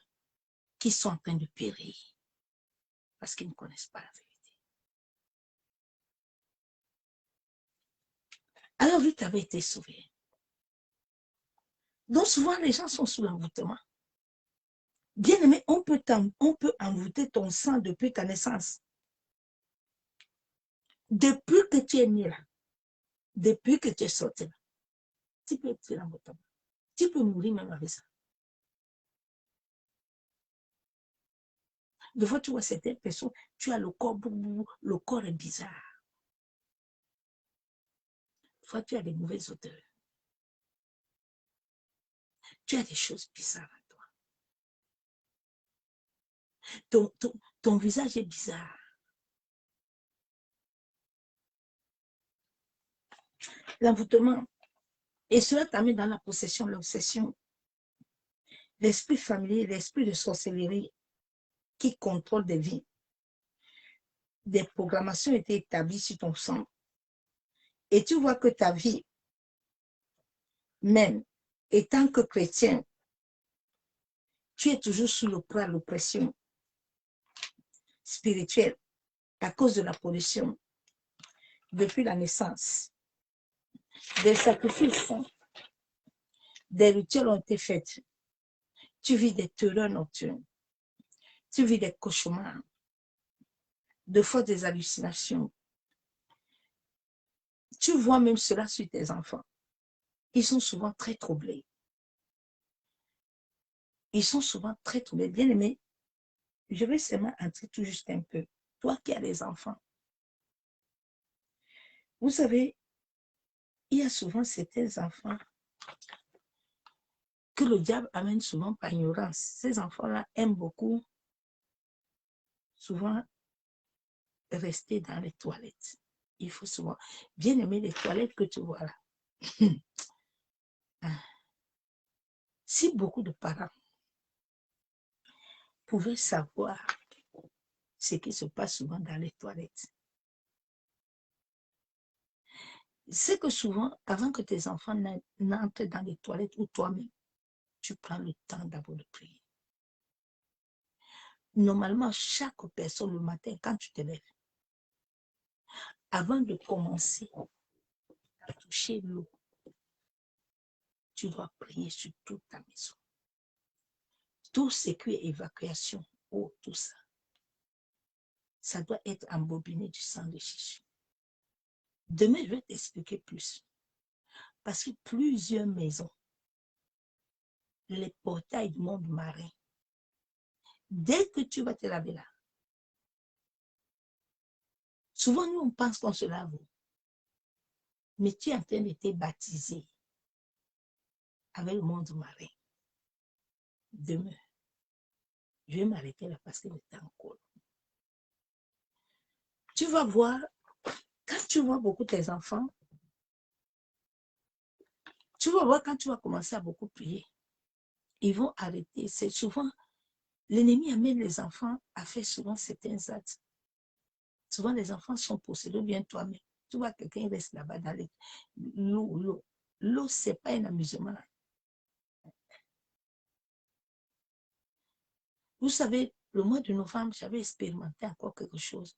[SPEAKER 1] qui sont en train de périr. Parce qu'ils ne connaissent pas la vérité. Alors Ruth avait été sauvée. Donc souvent les gens sont sous l'envoûtement. Bien aimé, on peut envoûter ton sang depuis ta naissance. Depuis que tu es né là, depuis que tu es sorti là, tu peux être l'envoûtement. Tu peux mourir même avec ça. Des fois, tu vois certaines personnes, tu as le corps, le corps est bizarre. Des fois, tu as des mauvaises odeurs. Tu as des choses bizarres à toi. Ton visage est bizarre. L'envoûtement, et cela t'amène dans la possession, l'obsession, l'esprit familier, l'esprit de sorcellerie qui contrôle des vies. Des programmations étaient établies sur ton sang. Et tu vois que ta vie, même étant que chrétien, tu es toujours sous le poids de l'oppression spirituelle à cause de la pollution depuis la naissance. Des sacrifices, des rituels ont été faits. Tu vis des terreurs nocturnes. Tu vis des cauchemars. Des fois des hallucinations. Tu vois même cela sur tes enfants. Ils sont souvent très troublés. Ils sont souvent très troublés. Bien aimé, je vais seulement entrer tout juste un peu. Toi qui as des enfants, vous savez, il y a souvent certains enfants que le diable amène souvent par ignorance. Ces enfants-là aiment beaucoup, souvent, rester dans les toilettes. Il faut souvent bien aimer les toilettes que tu vois là. Si beaucoup de parents pouvaient savoir ce qui se passe souvent dans les toilettes, c'est que souvent, avant que tes enfants n'entrent dans les toilettes ou toi-même, tu prends le temps d'abord de prier. Normalement, chaque personne le matin, quand tu te lèves, avant de commencer à toucher l'eau, tu dois prier sur toute ta maison. Tout ce qui est évacuation, eau, tout ça, ça doit être embobiné du sang de Jésus. Demain, je vais t'expliquer plus. Parce que plusieurs maisons, les portails du monde marin, dès que tu vas te laver là, souvent nous on pense qu'on se lave, mais tu es en train de te baptiser avec le monde marin. Demain, je vais m'arrêter là parce que le temps court. Tu vas voir, quand tu vois beaucoup tes enfants, tu vas voir quand tu vas commencer à beaucoup prier, ils vont arrêter. C'est souvent, l'ennemi amène les enfants à faire souvent certains actes. Souvent, les enfants sont possédés, ou bien toi-même. Tu vois, quelqu'un reste là-bas dans l'eau. L'eau, ce n'est pas un amusement. Vous savez, le mois de novembre, j'avais expérimenté encore quelque chose.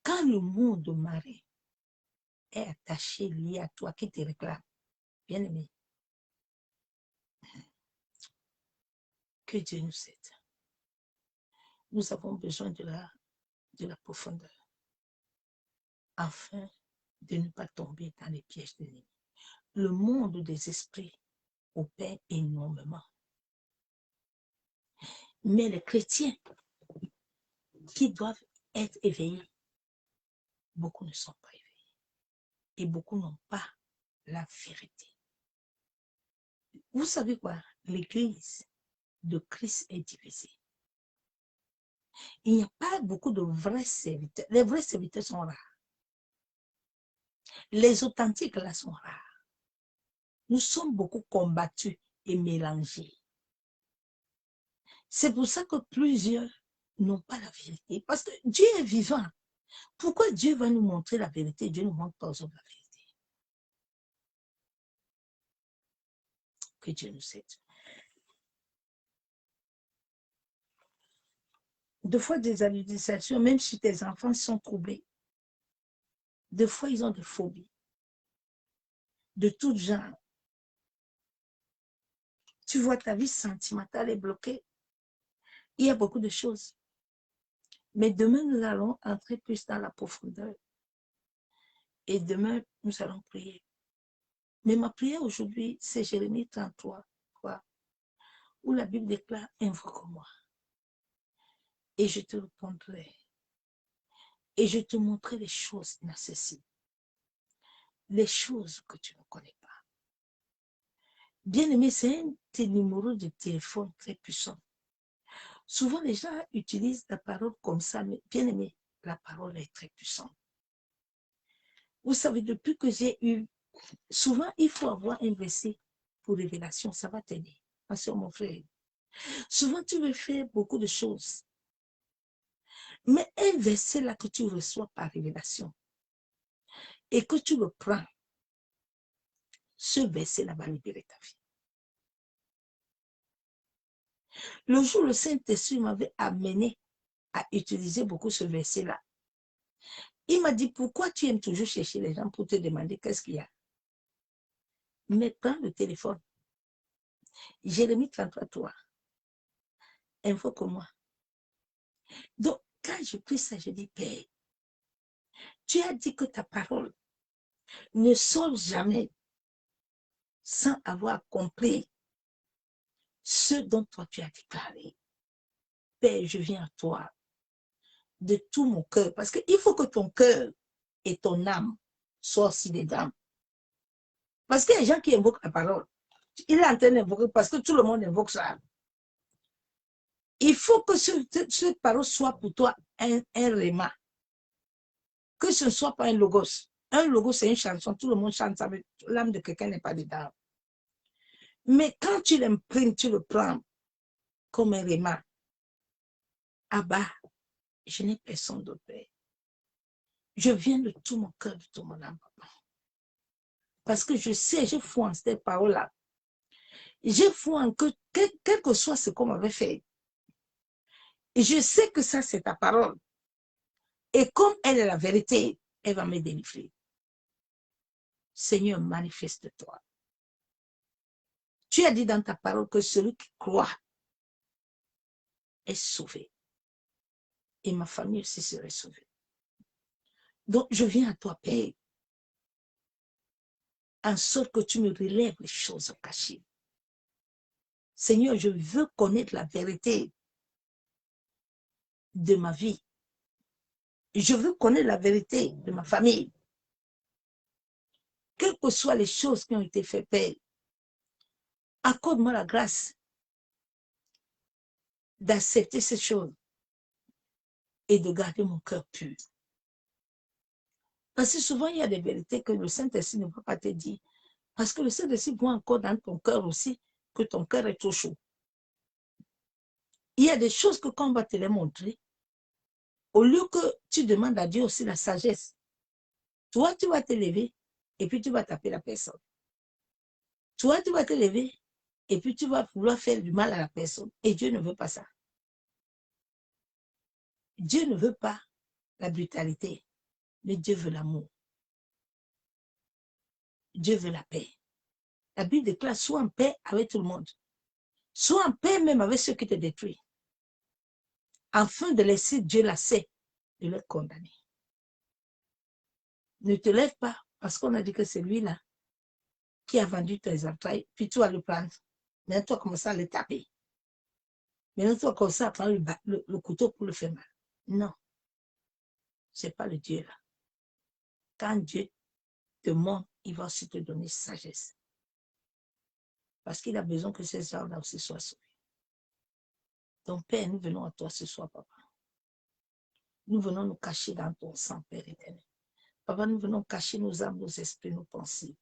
[SPEAKER 1] Quand le monde marin est attaché, lié à toi, qui te réclame, bien aimé, que Dieu nous aide. Nous avons besoin de la profondeur, afin de ne pas tomber dans les pièges de l'ennemi. Le monde des esprits opère énormément. Mais les chrétiens qui doivent être éveillés, beaucoup ne sont pas éveillés. Et beaucoup n'ont pas la vérité. Vous savez quoi? L'église de Christ est divisée. Il n'y a pas beaucoup de vrais serviteurs. Les vrais serviteurs sont rares. Les authentiques, là, sont rares. Nous sommes beaucoup combattus et mélangés. C'est pour ça que plusieurs n'ont pas la vérité. Parce que Dieu est vivant. Pourquoi Dieu va nous montrer la vérité? Dieu ne nous montre pas aux autres la vérité. Que Dieu nous aide. Deux fois des hallucinations, même si tes enfants sont troublés. Deux fois, ils ont des phobies. De tout genre. Tu vois, ta vie sentimentale est bloquée. Il y a beaucoup de choses. Mais demain, nous allons entrer plus dans la profondeur. Et demain, nous allons prier. Mais ma prière aujourd'hui, c'est Jérémie 33, où la Bible déclare « Invoque-moi, et je te répondrai, et je te montrerai les choses inaccessibles, les choses que tu ne connais pas. » Bien-aimé, c'est un numéro de téléphone très puissant. Souvent, les gens utilisent la parole comme ça, mais bien aimé, la parole est très puissante. Vous savez, depuis que j'ai eu, souvent, il faut avoir un verset pour révélation, ça va t'aider. Parce que mon frère, souvent, tu veux faire beaucoup de choses, mais un verset là que tu reçois par révélation et que tu le prends, ce verset là va libérer ta vie. Le jour où le Saint-Esprit m'avait amené à utiliser beaucoup ce verset-là, il m'a dit, pourquoi tu aimes toujours chercher les gens pour te demander qu'est-ce qu'il y a? Mais prends le téléphone. Jérémie 33, invoque-moi. Donc, quand je prie ça, je dis, Père, tu as dit que ta parole ne sort jamais sans avoir compris ce dont toi tu as déclaré. Père, je viens à toi de tout mon cœur, parce qu'il faut que ton cœur et ton âme soient aussi des dames. Parce qu'il y a des gens qui invoquent la parole. Il est en train d'invoquer parce que tout le monde invoque ça. Il faut que cette parole soit pour toi un réma. Que ce ne soit pas un logos. Un logos, c'est une chanson. Tout le monde chante ça, mais l'âme de quelqu'un n'est pas dedans. Mais quand tu l'imprimes, tu le prends comme un réma. Ah bah, je n'ai personne d'autre, Père. Je viens de tout mon cœur, de tout mon âme, papa. Parce que je sais, j'ai foi en cette parole-là. J'ai foi en que, quel que soit ce qu'on m'avait fait, et je sais que ça, c'est ta parole. Et comme elle est la vérité, elle va me délivrer. Seigneur, manifeste-toi. Tu as dit dans ta parole que celui qui croit est sauvé. Et ma famille aussi serait sauvée. Donc, je viens à toi, Père, en sorte que tu me relèves les choses cachées. Seigneur, je veux connaître la vérité de ma vie. Je veux connaître la vérité de ma famille. Quelles que soient les choses qui ont été faites, Père, accorde-moi la grâce d'accepter ces choses et de garder mon cœur pur. Parce que souvent, il y a des vérités que le Saint-Esprit ne peut pas te dire. Parce que le Saint-Esprit voit encore dans ton cœur aussi que ton cœur est trop chaud. Il y a des choses que quand on va te les montrer, au lieu que tu demandes à Dieu aussi la sagesse, toi, tu vas te lever et puis tu vas taper la personne. Toi, tu vas te lever et puis tu vas vouloir faire du mal à la personne. Et Dieu ne veut pas ça. Dieu ne veut pas la brutalité, mais Dieu veut l'amour. Dieu veut la paix. La Bible déclare, sois en paix avec tout le monde. Sois en paix même avec ceux qui te détruisent. Afin de laisser Dieu la sait de les condamner. Ne te lève pas parce qu'on a dit que c'est lui-là qui a vendu tes entrailles, puis tu vas le prendre. Maintenant, tu vas commencer à le taper. Maintenant, tu vas commencer à prendre le couteau pour le faire mal. Non. Ce n'est pas le Dieu là. Quand Dieu te montre, il va aussi te donner sagesse. Parce qu'il a besoin que ces gens-là aussi soient sauvés. Donc, Père, nous venons à toi ce soir, papa. Nous venons nous cacher dans ton sang, Père éternel. Papa, nous venons cacher nos âmes, nos esprits, nos pensées.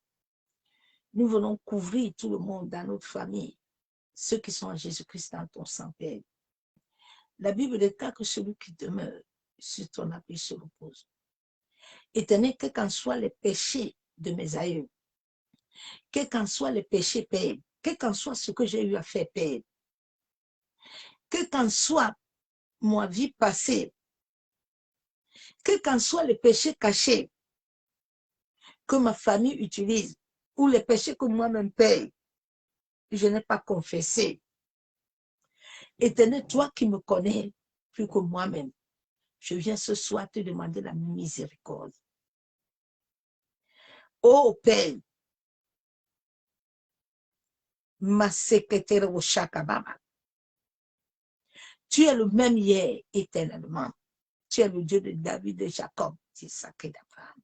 [SPEAKER 1] Nous venons couvrir tout le monde dans notre famille, ceux qui sont en Jésus-Christ dans ton sang, Père. La Bible déclare que celui qui demeure sur ton appui se repose. Éternel, quels qu'en soient les péchés de mes aïeux, quels qu'en soient les péchés, Père, quel qu'en soit ce que j'ai eu à faire, Père, quel qu'en soit ma vie passée, quel qu'en soit les péchés cachés que ma famille utilise, ou les péchés que moi-même paye, je n'ai pas confessé. Éternel, toi qui me connais plus que moi-même, je viens ce soir te demander la miséricorde. Oh Père, ma secrétaire au Chakababa, tu es le même hier éternellement. Tu es le Dieu de David, de Jacob, d'Isaac et d'Abraham.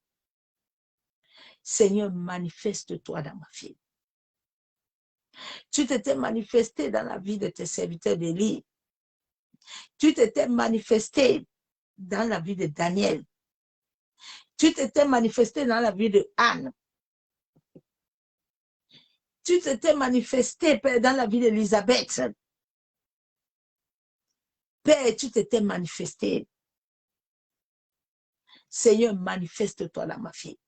[SPEAKER 1] Seigneur, manifeste-toi dans ma vie. Tu t'étais manifesté dans la vie de tes serviteurs d'Élie. Tu t'étais manifesté dans la vie de Daniel. Tu t'étais manifesté dans la vie de Anne. Tu t'étais manifesté, Père, dans la vie d'Élisabeth. Père, tu t'étais manifesté. Seigneur, manifeste-toi dans ma vie.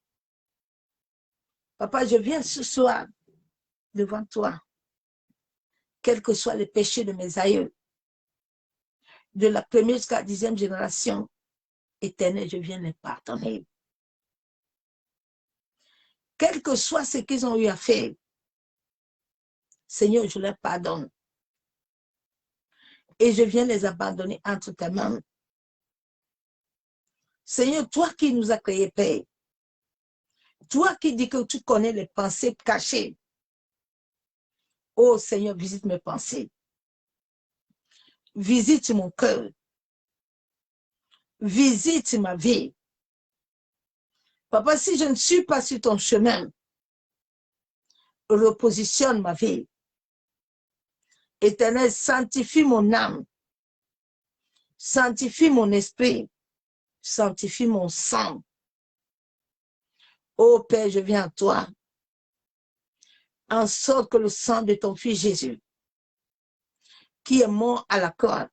[SPEAKER 1] Papa, je viens ce soir devant toi, quels que soient les péchés de mes aïeux, de la première jusqu'à la 10e génération, éternel, je viens les pardonner. Quel que soit ce qu'ils ont eu à faire, Seigneur, je leur pardonne. Et je viens les abandonner entre tes mains. Seigneur, toi qui nous as créés, Père, toi qui dis que tu connais les pensées cachées, oh Seigneur, visite mes pensées. Visite mon cœur. Visite ma vie. Papa, si je ne suis pas sur ton chemin, repositionne ma vie. Éternel, sanctifie mon âme. Sanctifie mon esprit. Sanctifie mon sang. Oh Père, je viens à toi. en sorte que le sang de ton Fils Jésus, qui est mort à la croix,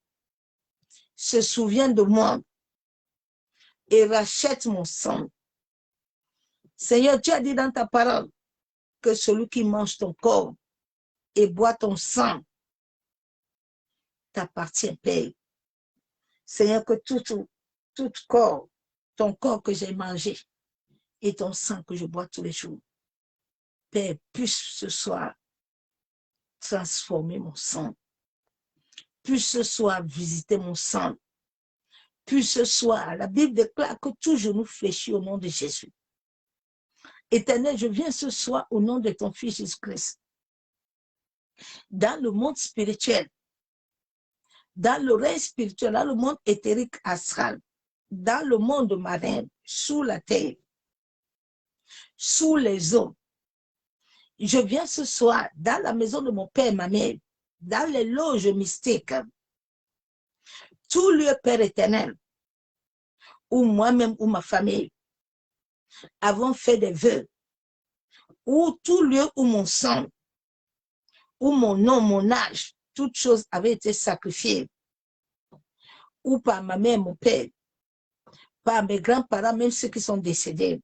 [SPEAKER 1] se souvienne de moi et rachète mon sang. Seigneur, tu as dit dans ta parole que celui qui mange ton corps et boit ton sang t'appartient, Père. Seigneur, que tout corps, ton corps que j'ai mangé et ton sang que je bois tous les jours, Père, puisse ce soir transformer mon sang, puisse ce soir visiter mon sang, puisse ce soir, la Bible déclare que tout genou fléchit au nom de Jésus. Éternel, je viens ce soir au nom de ton Fils Jésus-Christ. Dans le monde spirituel, dans le règne spirituel, dans le monde éthérique astral, dans le monde marin, sous la terre, sous les eaux. Je viens ce soir dans la maison de mon père et ma mère, dans les loges mystiques, tout lieu, Père éternel, où moi-même ou ma famille avons fait des vœux, ou tout lieu où mon sang, où mon nom, mon âge, toutes choses avaient été sacrifiées, ou par ma mère, mon père, par mes grands-parents, même ceux qui sont décédés,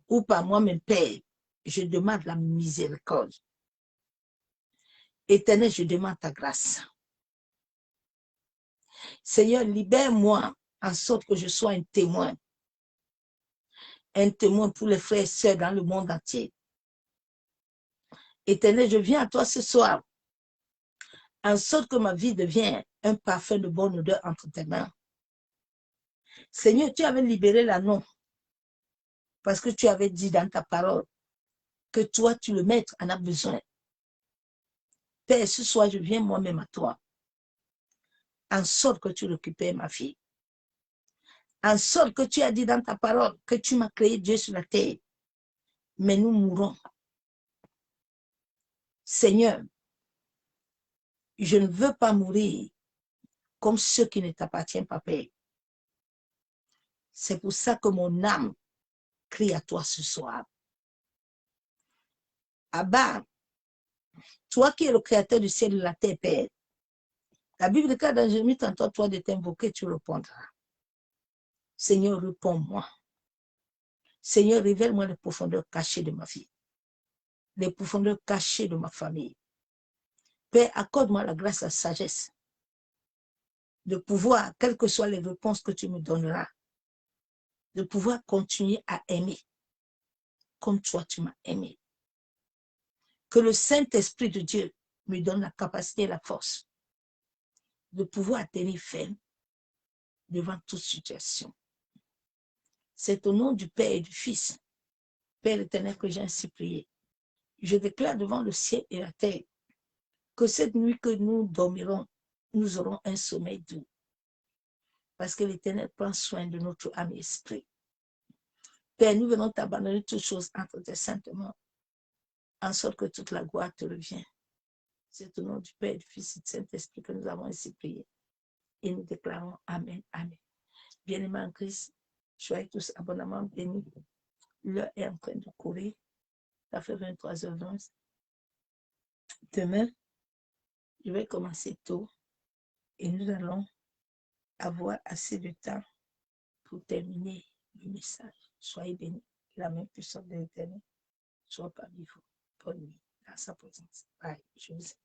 [SPEAKER 1] ou par moi, mon père, je demande la miséricorde. Éternel, je demande ta grâce. Seigneur, libère-moi en sorte que je sois un témoin pour les frères et sœurs dans le monde entier. Éternel, je viens à toi ce soir, en sorte que ma vie devienne un parfum de bonne odeur entre tes mains. Seigneur, tu avais libéré l'anneau, parce que tu avais dit dans ta parole que toi, tu le maître, en as besoin. Père, ce soir, je viens moi-même à toi, en sorte que tu récupères ma fille, en sorte que tu as dit dans ta parole que tu m'as créé Dieu sur la terre, mais nous mourrons. Seigneur, je ne veux pas mourir comme ceux qui ne t'appartiennent pas, Père. C'est pour ça que mon âme crie à toi ce soir. Abba, toi qui es le créateur du ciel et de la terre, Père, la Bible déclare dans Jérémie 33, toi de t'invoquer, tu répondras. Seigneur, réponds-moi. Seigneur, révèle-moi les profondeurs cachées de ma vie, les profondeurs cachées de ma famille. Père, accorde-moi la grâce, la sagesse, de pouvoir, quelles que soient les réponses que tu me donneras, de pouvoir continuer à aimer comme toi tu m'as aimé. Que le Saint-Esprit de Dieu me donne la capacité et la force de pouvoir tenir ferme devant toute situation. C'est au nom du Père et du Fils, Père éternel, que j'ai ainsi prié. Je déclare devant le ciel et la terre que cette nuit que nous dormirons, nous aurons un sommeil doux. Parce que l'Éternel prend soin de notre âme et esprit. Père, nous venons t'abandonner toutes choses entre tes saintes mains, en sorte que toute la gloire te revient. C'est au nom du Père, du Fils et du Saint-Esprit que nous avons ainsi prié. Et nous déclarons Amen, Amen. Bien-aimés en Christ, soyez tous abondamment bénis. L'heure est en train de courir. Ça fait 23h20. Demain, je vais commencer tôt et nous allons avoir assez de temps pour terminer le message. Soyez bénis. La main puissante de l'Éternel soit parmi vous. Bonne nuit. Dans sa présence. Bye. Je vous aime.